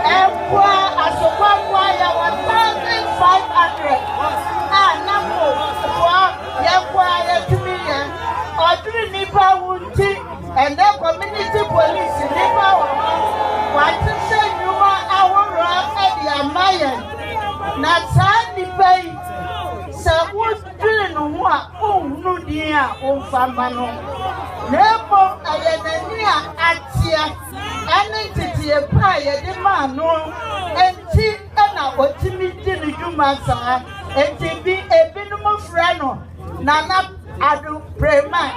And as a 1,500 number to me or 3 Nipa Wunti and the community police in Nipa. What to say you are our at the Amayan? Not Sandy Bay. So what's doing what? Oh, no, dear, oh, Famano. Never I at here. Entity a pie, the man, no, and tea, and our timid dinner, you must have, and to be a minimum friend. Nana, I do pray, man.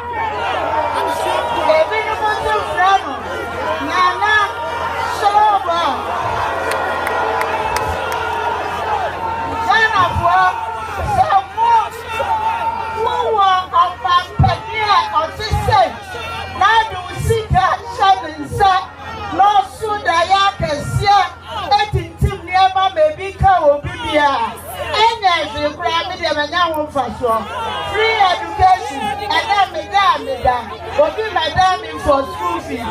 A minimum friend. Nana, sober. Son of war, some more of my penny or sister. Now do we see that shining set. No sooner ya can see it never maybe cow bibia. And as you grab it, and now for sure. Free education, and then madame, or give madame for school fees.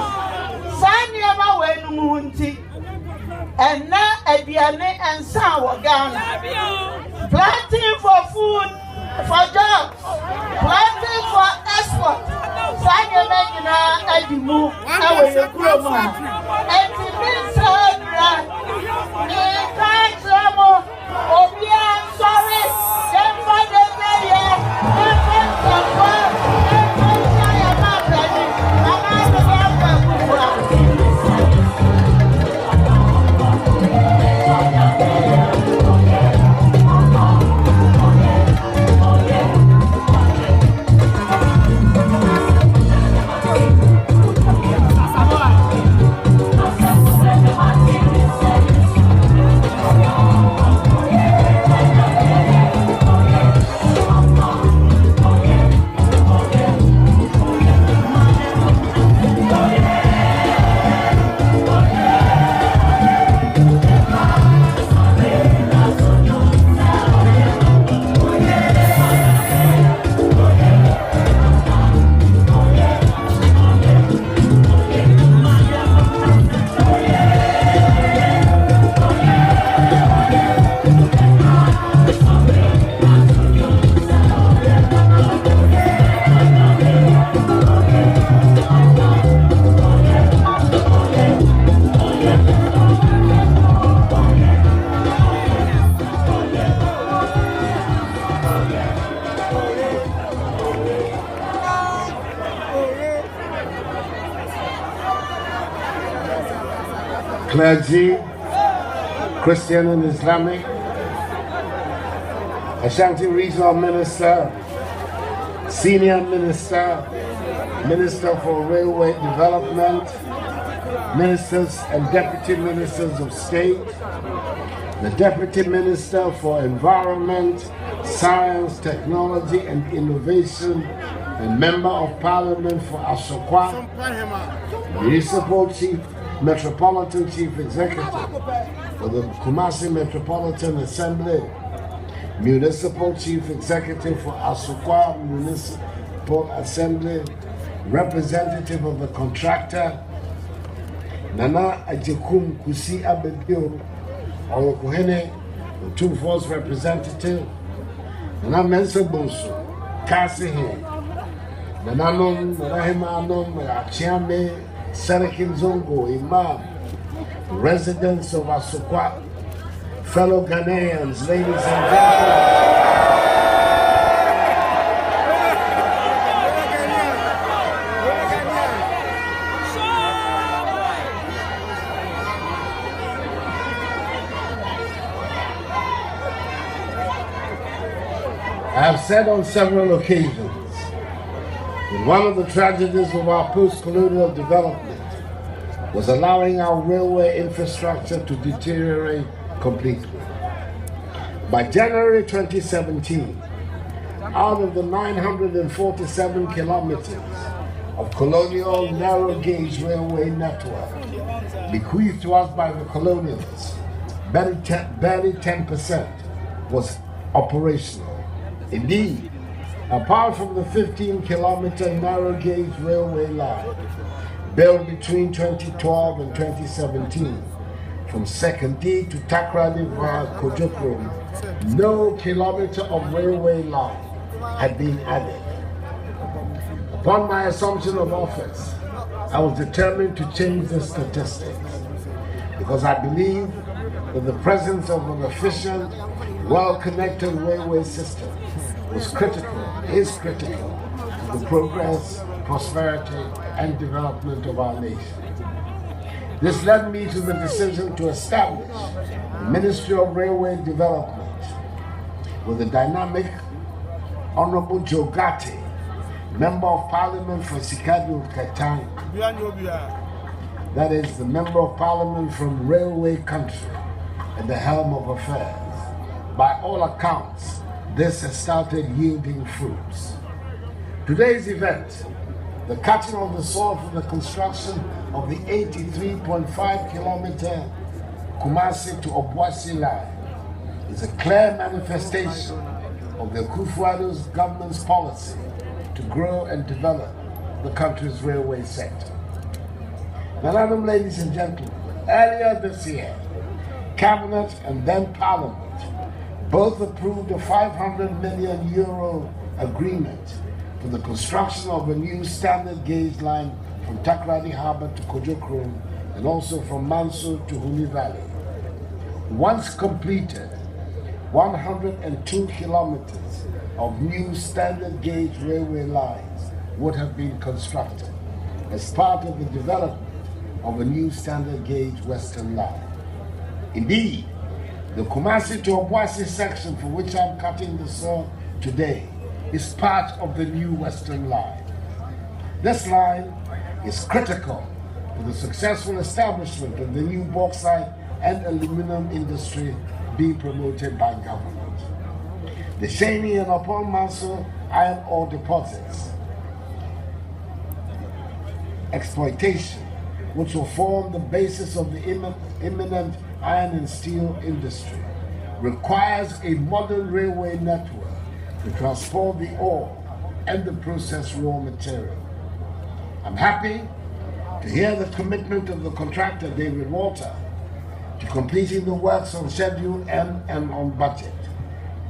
Sign never when Munti, and now at the and sour Ghana. Planting for food, for jobs, planting for export. Sanya megina adimu awe yokuroma enti misabra ni kantramo obia sorry demba deye demba kwa demba ya mabani mama demba kwa clergy, Christian and Islamic, Ashanti Regional Minister, Senior Minister, Minister for Railway Development, Ministers and Deputy Ministers of State, the Deputy Minister for Environment, Science, Technology and Innovation, and Member of Parliament for Asokwa, Municipal Chief, Metropolitan Chief Executive for the Kumasi Metropolitan Assembly, Municipal Chief Executive for Asokwa Municipal Assembly, representative of the contractor, Nana Ajekum Kusi Abedio, Oyokuhene, the Two Force representative, Nana Mensa Bonsu, Kasihe, Nana Nom, Rahima Nom, Achiame, Sarakin Zongo, Imam, residents of Asokwa, fellow Ghanaians, ladies and gentlemen. I have said on several occasions that one of the tragedies of our post-colonial development was allowing our railway infrastructure to deteriorate completely. By January 2017, out of the 947 kilometers of colonial narrow gauge railway network bequeathed to us by the colonialists, barely 10% was operational. Indeed, apart from the 15-kilometer narrow gauge railway line built between 2012 and 2017 from Sekondi to Takrady via Kojokrom, no kilometer of railway line had been added. Upon my assumption of office, I was determined to change the statistics because I believe that the presence of an efficient, well-connected railway system is critical to the progress, prosperity, and development of our nation. This led me to the decision to establish the Ministry of Railway Development with the dynamic Honorable Joe Gatti, Member of Parliament for Sikadu Katang, that is the Member of Parliament from Railway Country, at the helm of affairs. By all accounts, this has started yielding fruits. Today's event, the cutting of the soil for the construction of the 83.5 kilometer Kumasi to Obuasi line, is a clear manifestation of the Akufo-Addo's government's policy to grow and develop the country's railway sector. Madam, ladies and gentlemen, earlier this year, Cabinet and then Parliament both approved a €500 million agreement for the construction of a new standard gauge line from Takrady Harbour to Kojokrom and also from Manso to Huni Valley. Once completed, 102 kilometers of new standard gauge railway lines would have been constructed as part of the development of a new standard gauge western line. Indeed, the Kumasi to Obuasi section for which I'm cutting the soil today is part of the new western line. This line is critical for the successful establishment of the new bauxite and aluminum industry being promoted by government. The Shani and Upon Manso iron ore deposits exploitation, which will form the basis of the imminent iron and steel industry, requires a modern railway network to transport the ore and the processed raw material. I'm happy to hear the commitment of the contractor, David Walter, to completing the works on schedule and on budget.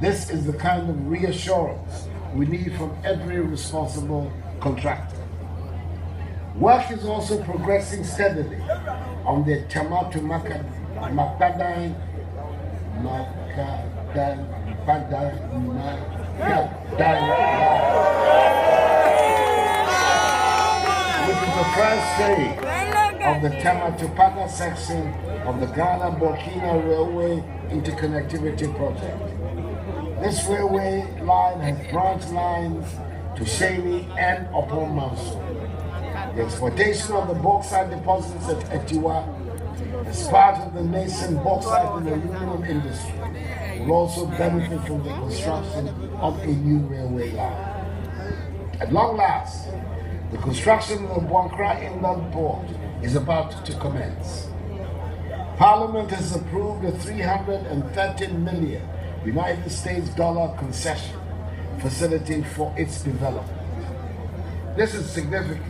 This is the kind of reassurance we need from every responsible contractor. Work is also progressing steadily on the Tama to Makadai which is the first phase of the Tema to Paga section of the Ghana-Burkina Railway Interconnectivity Project. This railway line has branch lines to Shani and upon Manso. The exploitation of the bauxite deposits at Etiwa as part of the nascent bauxite and aluminum industry will also benefit from the construction of a new railway line. At long last, the construction of the Buankra Inland Port is about to commence. Parliament has approved a $330 million United States dollar concession facility for its development. This is significant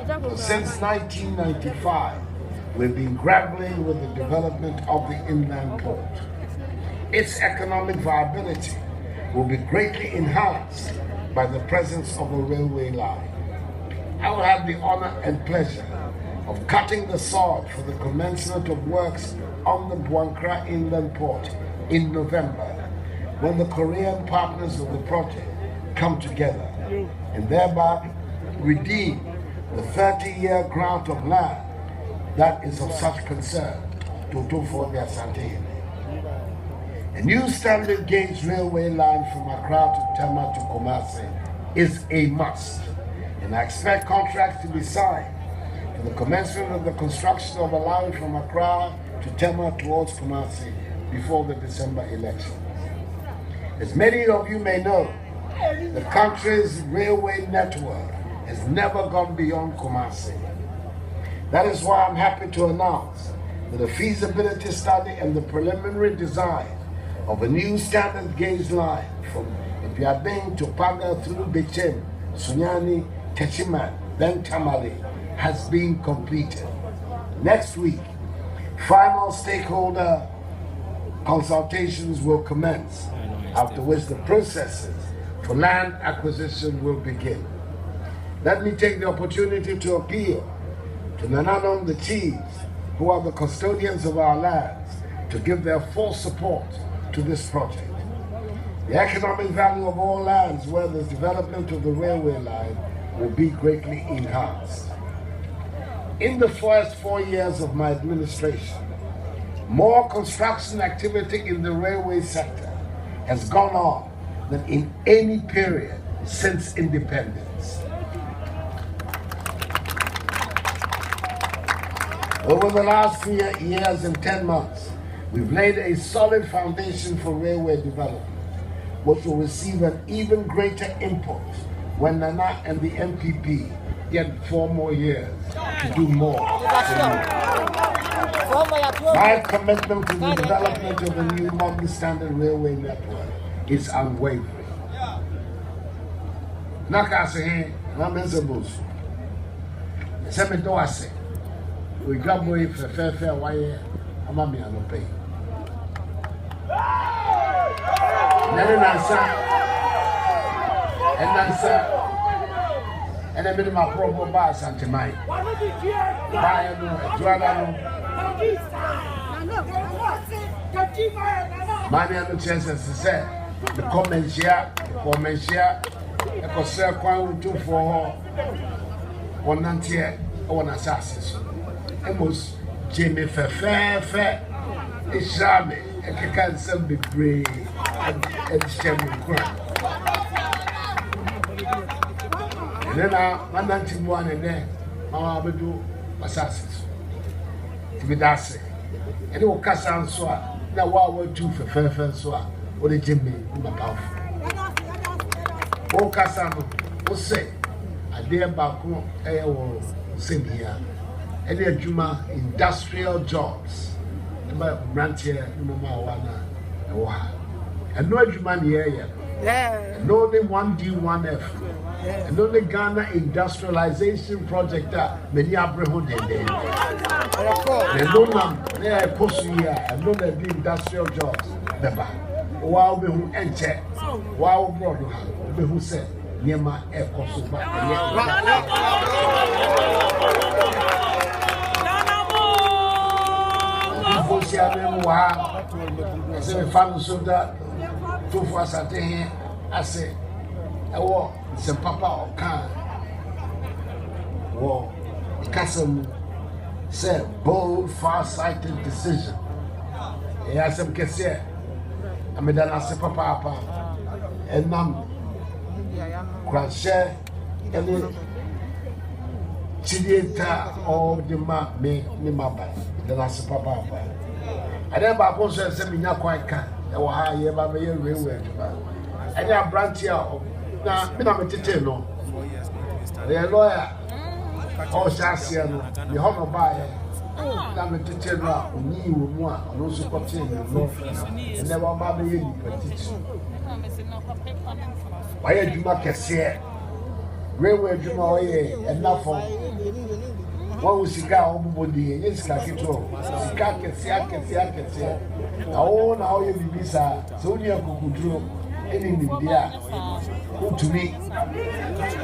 because since 1995, we've been grappling with the development of the inland port. Its economic viability will be greatly enhanced by the presence of a railway line. I will have the honor and pleasure of cutting the sod for the commencement of works on the Buankra Inland Port in November, when the Korean partners of the project come together and thereby redeem the 30-year grant of land that is of such concern to Tofonia Santini. A new standard gauge railway line from Accra to Tema to Kumasi is a must, and I expect contracts to be signed for the commencement of the construction of a line from Accra to Tema towards Kumasi before the December election. As many of you may know, the country's railway network has never gone beyond Kumasi. That is why I'm happy to announce that a feasibility study and the preliminary design of a new standard gauge line from Ipiabeng to Paga through Bechem, Sunyani, Techiman, then Tamale has been completed. Next week, final stakeholder consultations will commence, after which the processes for land acquisition will begin. Let me take the opportunity to appeal to Nananom, the chiefs, who are the custodians of our lands, to give their full support to this project. The economic value of all lands where the development of the railway line will be greatly enhanced. In the first 4 years of my administration, more construction activity in the railway sector has gone on than in any period since independence. Over the last 3 years and 10 months, we've laid a solid foundation for railway development, which will receive an even greater input when Nana and the MPP get 4 more years to do more. My commitment to the development of a new multi-standard railway network is unwavering. Nakase, Ramenzabus. Semedoase. We got away for fair why I'm a man of pay. And I made my proper bars and to mine. My name is Chance said the comments here, a concert quite two for 190 or 1 assassin. I was Jimmy Fair, it's Shabby, and I can't sell the brave and Shabby crap. And then I 91 and then I will do assassins. To be that say, and it will cast on swat. Now, what would you for fair swat? What did Jimmy in my mouth? Oh, Cassano, will say, I dare back home, I will sing here. Any Juma industrial jobs. About Rantier, Mama, and no Juma here. No, only 1D1F. And only Ghana industrialization project that many Abraham did. They don't know, they are posting here, and no, they do industrial jobs. Wow, be who enter, wow, brother, be who said, Nema Ekosuba. I said, a family soldier, 2 for us at here. I say, I walk, some papa or car. War, the castle, Say bold, far-sighted decision. Yes, I'm Kessie. I'm a Danasa Papa. And I'm Crasher and Chidieta or the map me maba. Danasa Papa. And then my boss says, I'm not quite can. Or I have a railway. And I branch out. Now, I'm a titano. The lawyer. Oh, Sassiano, the honor buyer. I'm a teacher now, you one, and also continue, and never mamma you petition. Why did you make a say? Railway Juma, and now for what was cigar on body, yes, like it all. Cigar can see, I can say. Oh, now you be visa, so you could do any India. Who to me?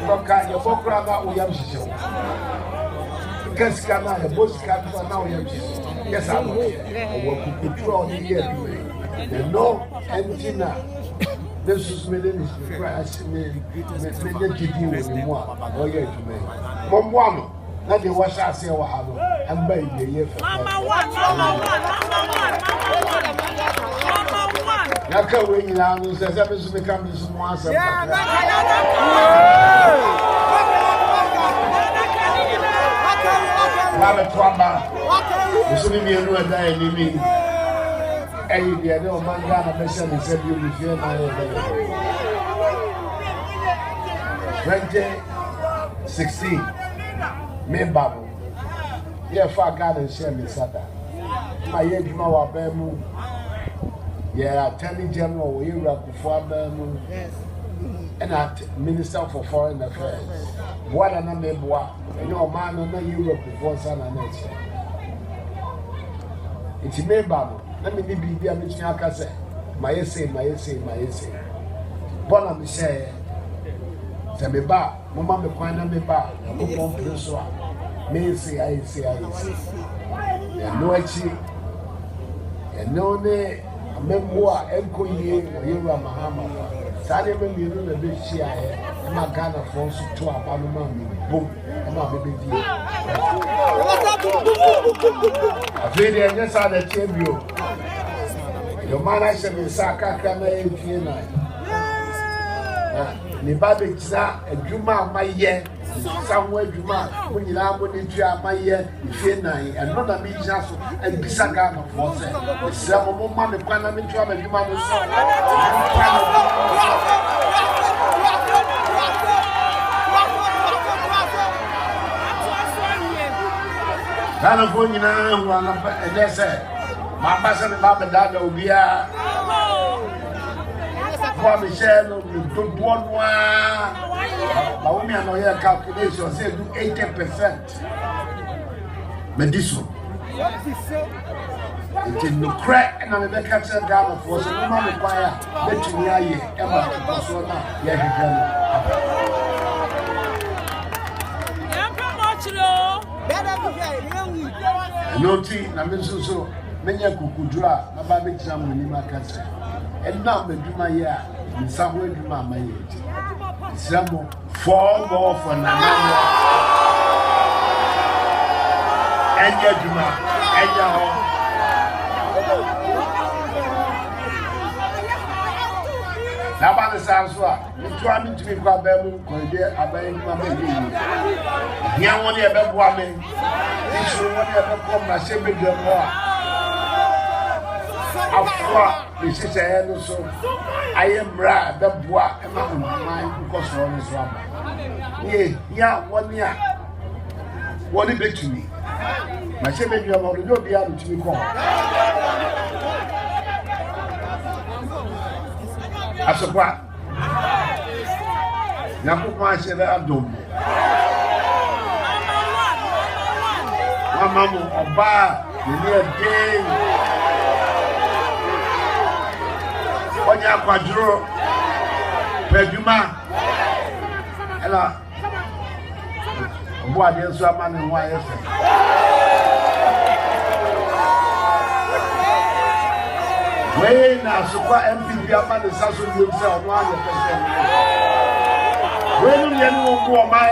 Look at your book around with Yamshi. Cascana, the boss can't now. Yes, I will control the year. No antenna. This is millions of grass. Momo, not the wash I say, and baby, yes. Naka when you are, says everything becomes more. Mama Twamba, you should be a new day in me. And you know, man, God, I said, you said you will feel my 2016, me Babu. Yeah, for God and share me Sata. My age, Mama Bemu. Yeah, Attorney General, we were before Bemu. And Minister for Foreign Affairs. What an ameboa. You know, man, on the Europe before San Anes. It's me, Babu. Let me be a Michaka say. My essay. Bona Michelle. Sameba, Mamma Mequana Meba, and Mumon Prisua. May say, I say. And no achi. And no ne, a memoir, Enko ye, or Yura Mahama. Sade me you know the big share and my Ghana force to a Panama boom and my baby. I feel the yes are the champion. Your man I said in Saka Kama in the Babix and Juma my year, somewhere Juma, when you are going to my year, and not a big chance and Bisagana for some woman, the Panama trouble, you might California, and they said, my pastor and Baba Dada will be a Michelle, do one. But when you know your calculation, say do 80%. Medicine. It is no crack, and I'm a catcher down for some money fire. Let you hear you, Emma, Persona, no tea, Namisu, many a cuckoo, my baby jam when you make catcher. And now, the Juma year, in some way, Juma my age. Some 4 more for Namana. And your Juma, and your home. Nabana Sanswa, you try me to be quite better, because they are buying my baby. Young one ever woman, this one ever come my same more. After this is a so I am rad, the bois, and my mind because of this one. Yeah, 1 year. What is it to me? My same baby, I'm already not be able to be called. As a what? Now, put my share that dome. Mamma, or bar, you need a day. On your quadro, Peduma, Ella, what is your man and why is it? When I support MPP, I'm the Sasso himself 100%. When you know my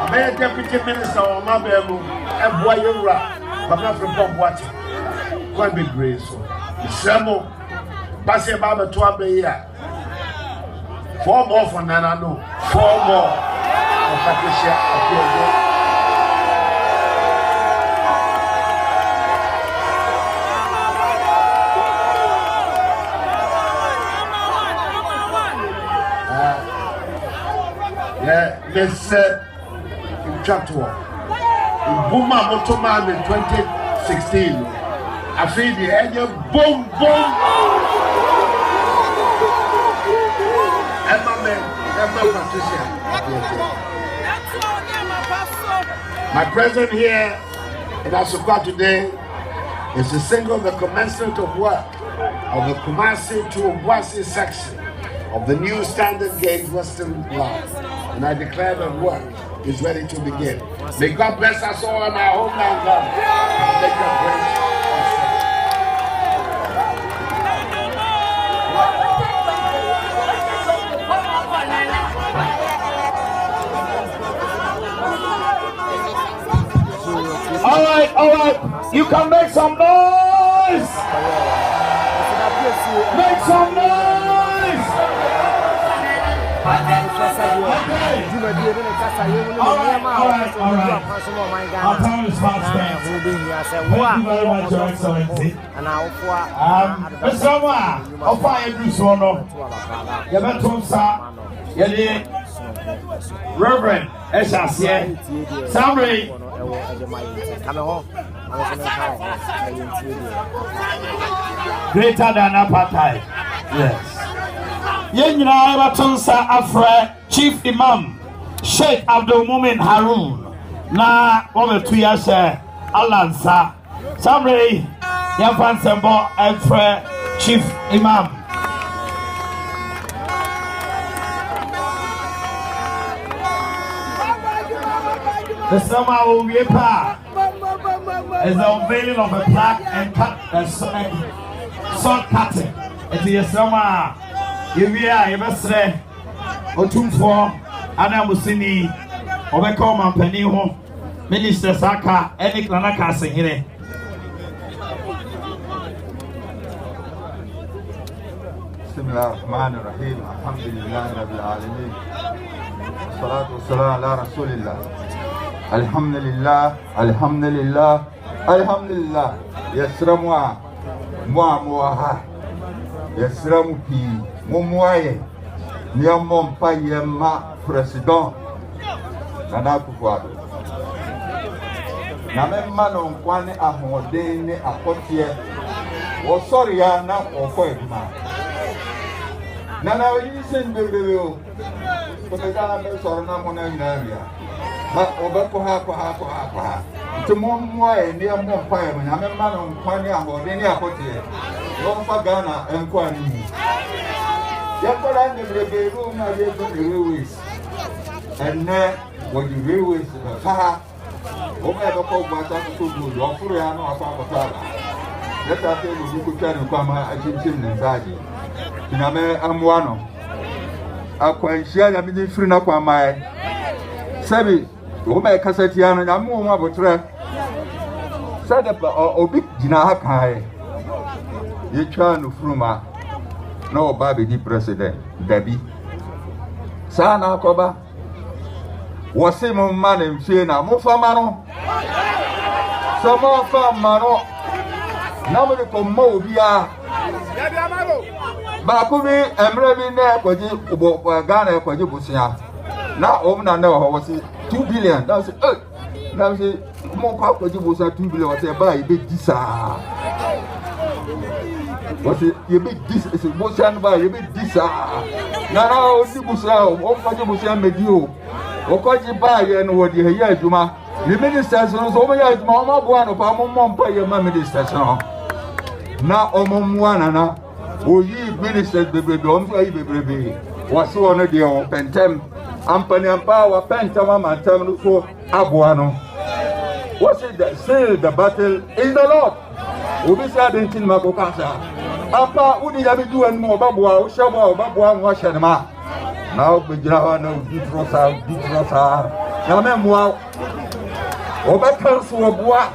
my deputy minister or my baby, and boy, you're right. But not from Bob watching. Quite be graceful. Semo, passing by the 12 year. 4 more for Nana, no. 4 more for Patricia. This chapter Buma Motoman in 2016. I feel the edge of boom. My presence here in Asukwa today is to signal the commencement of work of the Kumasi to Obuasi section of the new Standard Gauge Western Line. And I declare that work is ready to begin. May God bless us all in our homeland, God. Make a great. All right. You can make some noise. Make some noise. All right. Our time is fast spent. Thank you very much, Your Excellency. Mr. Manoah, how far you do so now? You met him, sir. Reverend Eshasie Samri. Greater than apartheid. Yes. Yenina Ebatunsa Afra Chief Imam Sheikh Abdul Mumin Harun na over 2 years Alansa Samri Yafan Sembo Afra Chief Imam. The summer will be is the unveiling of a plaque and sword cutting. It is summer. You must say, Otumfo, Anna Musini, Obeko Mampaniho, Minister Saka, Enik Lanaka Singine. Bismillahirrahmanirrahim. Alhamdulillah Rabbil Alamin. Salatu wassalam ala Rasulillah. Alhamdulillah. Yasramwa Muamuaha. Yasram pi Mumuaye. Niamon Payema President Nana Kufuado. Namemano Kwane Ahmodene Apotie. O sorry, na Okoima. Nana, you send the review. But the Ghana Sorna Monaria. But Obakoha. Tomorrow, near Mompire, when I'm a man on Kwanya or any apote. Long for Ghana and Kwani. Yakoran the room, I gave the railways. And there, what the railways are far. Over the Copa to do, or Furiano or Papa. Let us tell you, could tell you, come, I think, in Zagi. Iname Amwano. Aquantia, I mean, free up on my Sabi, Oma Cassetiano, and Amuma Botre. Said up Obi Jinahakai. You try no fruma. No, Baby, the president, Debbie. Sana Koba was him on man in Fiena, Mofamano. Some more farm mano. Nobody come more via. Bakubi Emrevi ne kwaji Ghana kwaji busia. Na omna na was 2 billion. That was now say more kwaji busia 2 billion was buy a bit disa. Was it you bit this is busia buy a bit disa. Na only busia o kwaji busia medio. O kwaji buy and what the here juma. The ministers so many mama buano pa mom pa your ministers no. Na omomwana na Oyi ministers baby, baby. Was one of the pentem, Ampany and power, pentam, and terminal for Abuano. Was it that still the battle is the Lord? Ubi said in Makokasa. Apa, would you do and more Babua, Shaba, Babua, Washanama? Now, Bijana, Bitrosa, na memwa obekanso oboa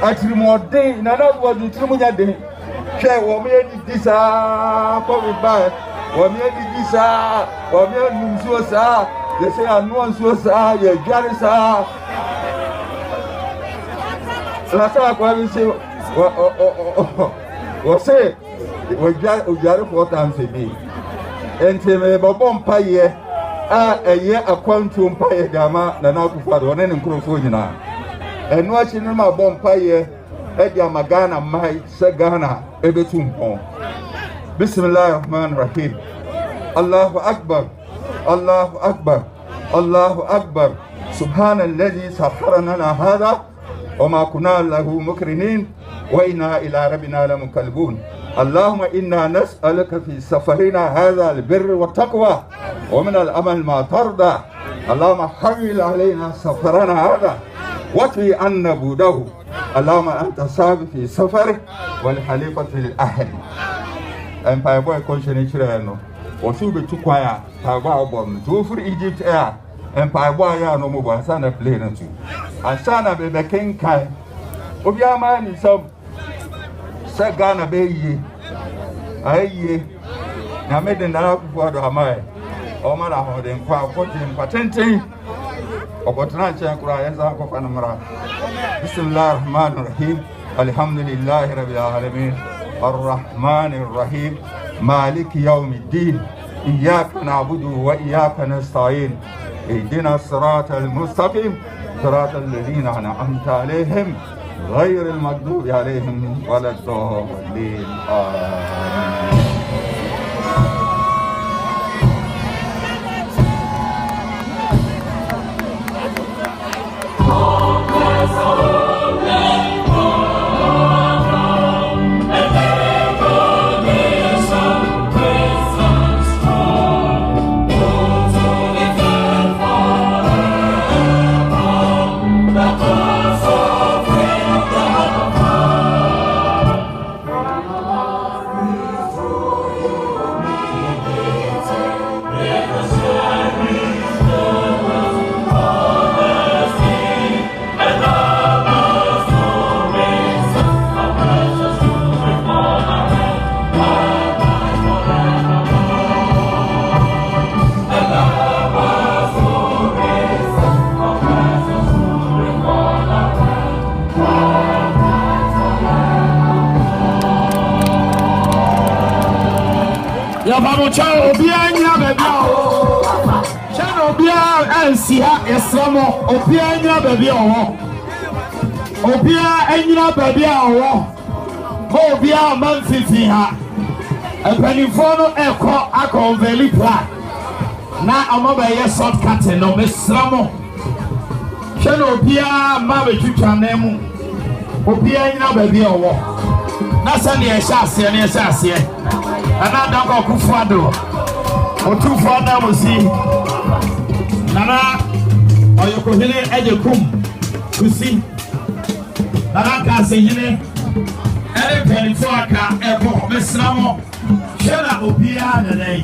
atirimode na na bo di tirimunya de hwe wo me di sa ko bi ba wo me di sa wo me nunsuo sa ye se anu nsuo sa ye dware sa la sa ko bi se wo se wo dware 4 times a day ente me bobo mpaye a eye akwantu mpaye dama na na kufado one ne nkrofo nyina enu achi ne ma bom mpaye e dia magana mai se Ghana ebetumpon bismillahir rahmanir rahim Allahu akbar Allahu akbar Allahu akbar subhanalladhi sakharana hadha wama kunna lahu mukrinin wa inna ila rabbina lamunqalibun اللهم إنا نسألك في سفرنا هذا البر والتقوى ومن الأمل ما ترضى اللهم حول علينا سفرنا هذا واطوي عنا بوده اللهم أنت صاحب في سفره والخليفة في الأهل أم بايبوي كونشني شرينو وشوبي تقوى بايبوي أبوم توفر إيجيبت إير أم بايبوي يا نمو بانسانا بلينتو أنسانا ببكين كاي وبياما نسام Sagana be aye na mede na kufuado amae o mara hoden kwa kotin patenten obotna chen kura yanza ko panamara bismillahir rahmanir rahim alhamdulillahi rabbil alamin arrahmanir rahim maliki yawmiddin iyyaka na'budu wa iyyaka nasta'in ihdina siratal mustaqim siratal ladzina an'amta alaihim غير المغضوب عليهم ولا الضالين آمين Yabamocha obia nya baby o chano obia ansia esramo obia nya baby o obia anyina baby o obia manfifi ha epanifo no eko akonveli plan na amoba ye shortcut no mesramo chano obia ma betwitwa na mu obia anyina baby o na sane ye hyase ne hyase ana danko kufuado otufuada musi nana oyokohene ejekum kusi nana kasehene ere penifo aka ebo mesramo shera obia nanai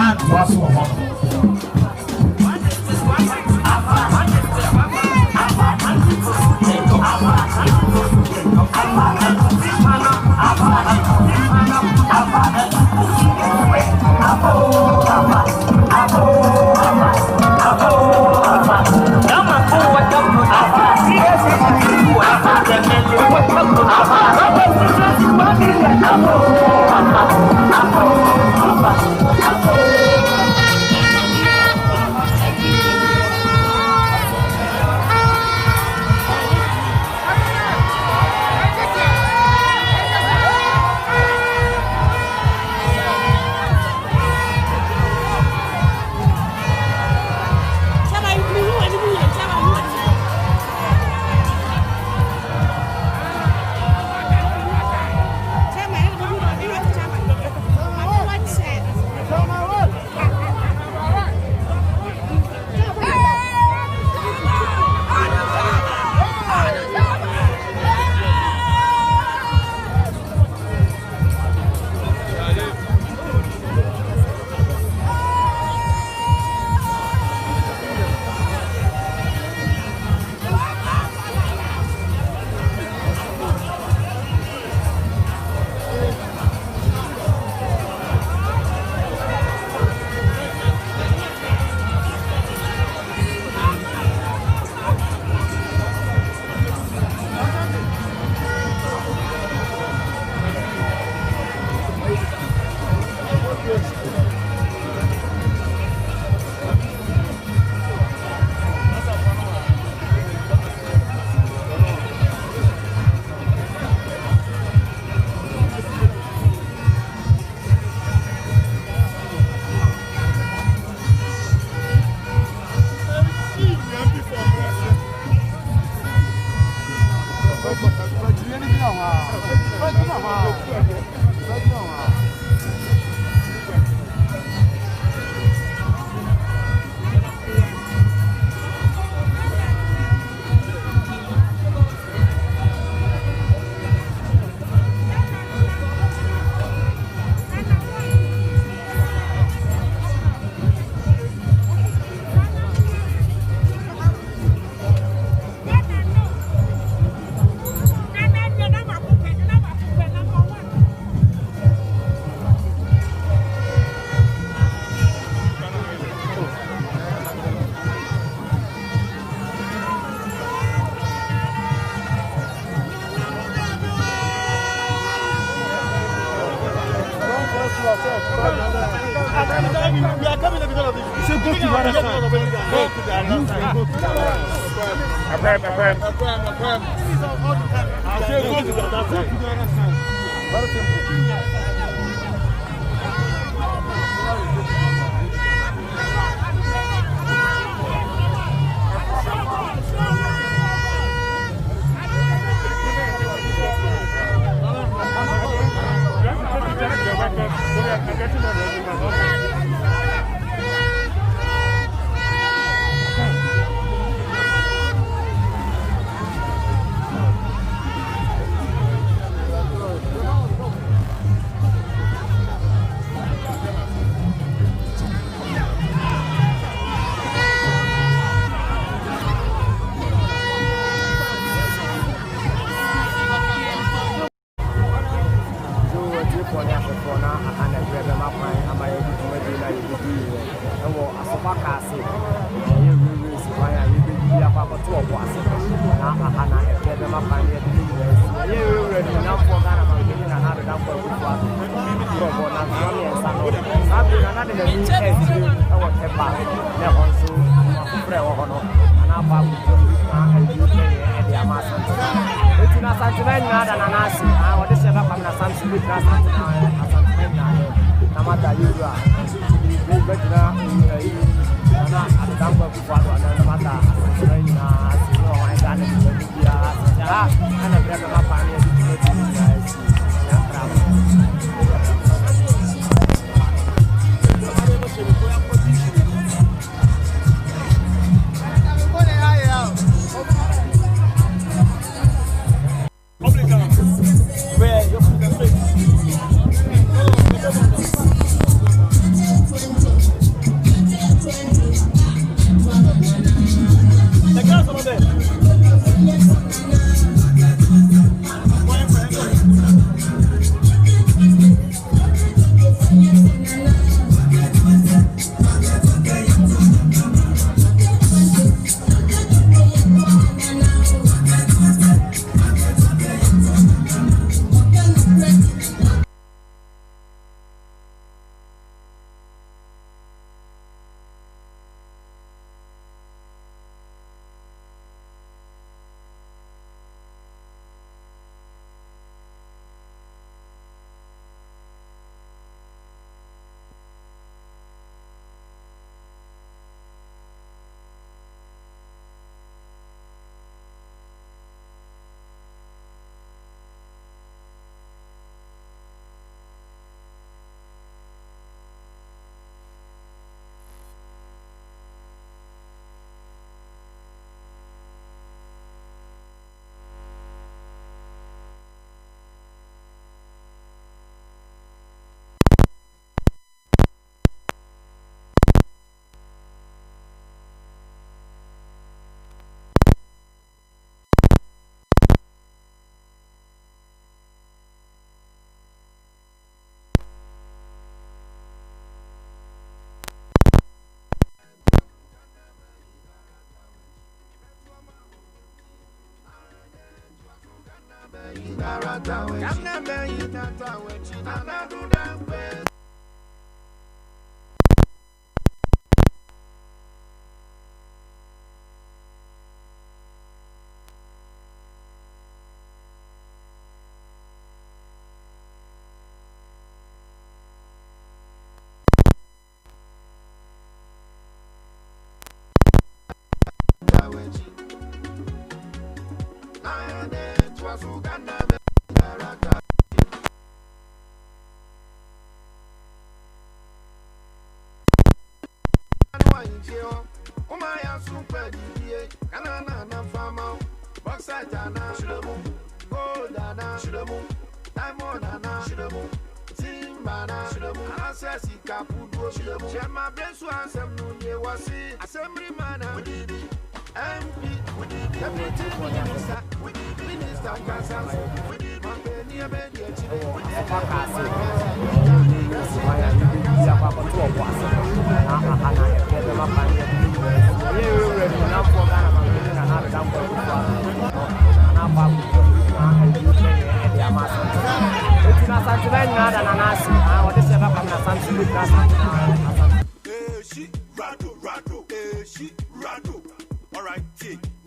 atwaso ho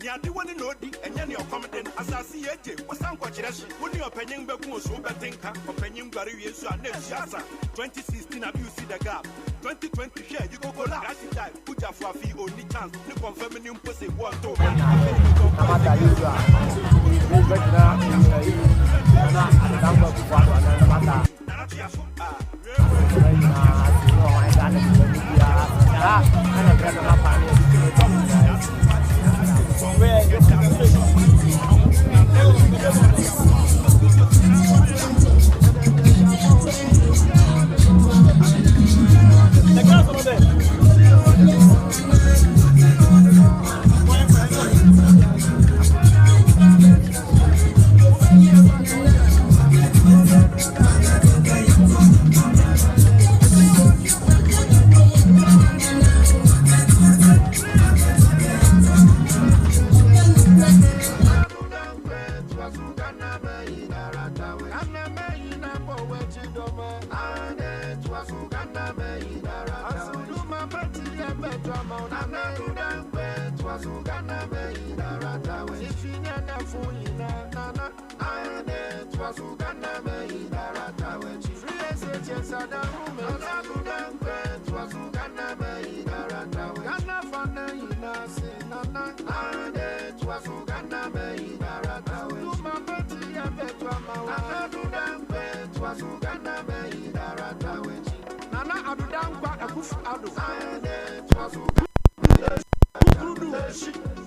Nia di wani no di enya ne okomden asase yeje wasan kwachirashi woni opanyin beku so betinka opanyin gware wiesu a na fiasa 2016 have you see the gap 2020 share you go kola that time put your fafi only chance ni confirm ni mpose one to amata yuza ni bekna na adamba kufuatwa na mata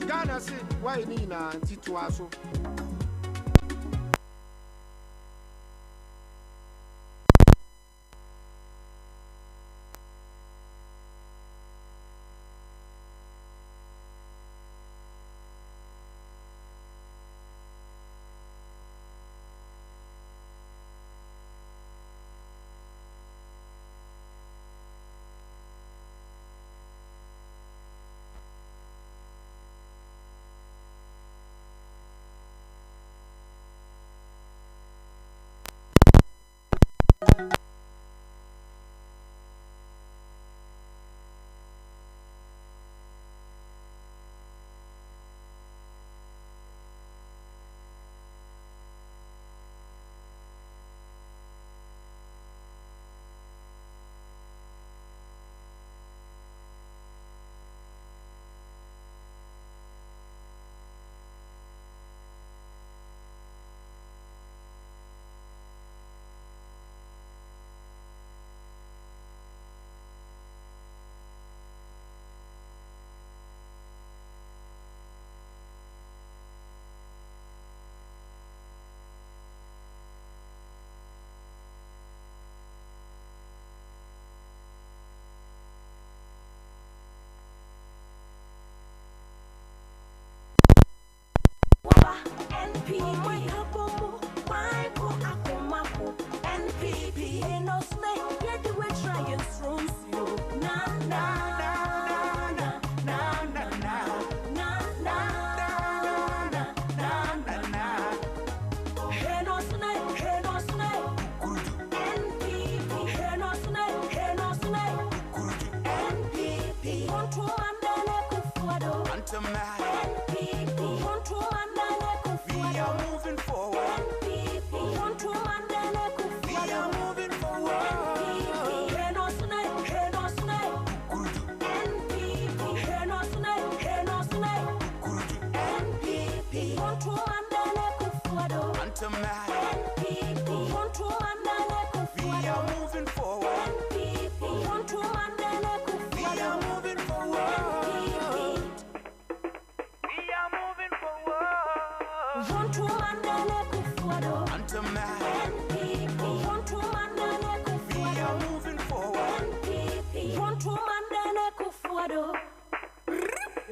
Ghana say why ni na tituaso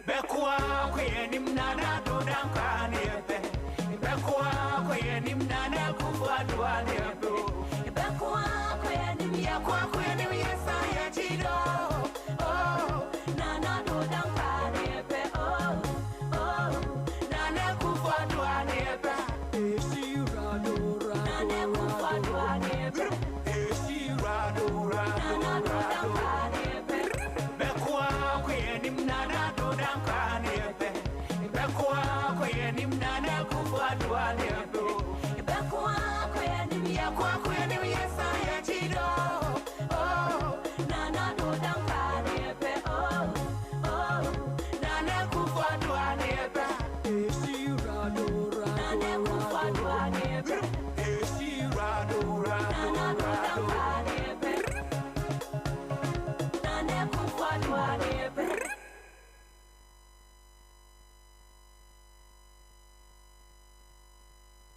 Bekwa kwenye mnana kufuatwa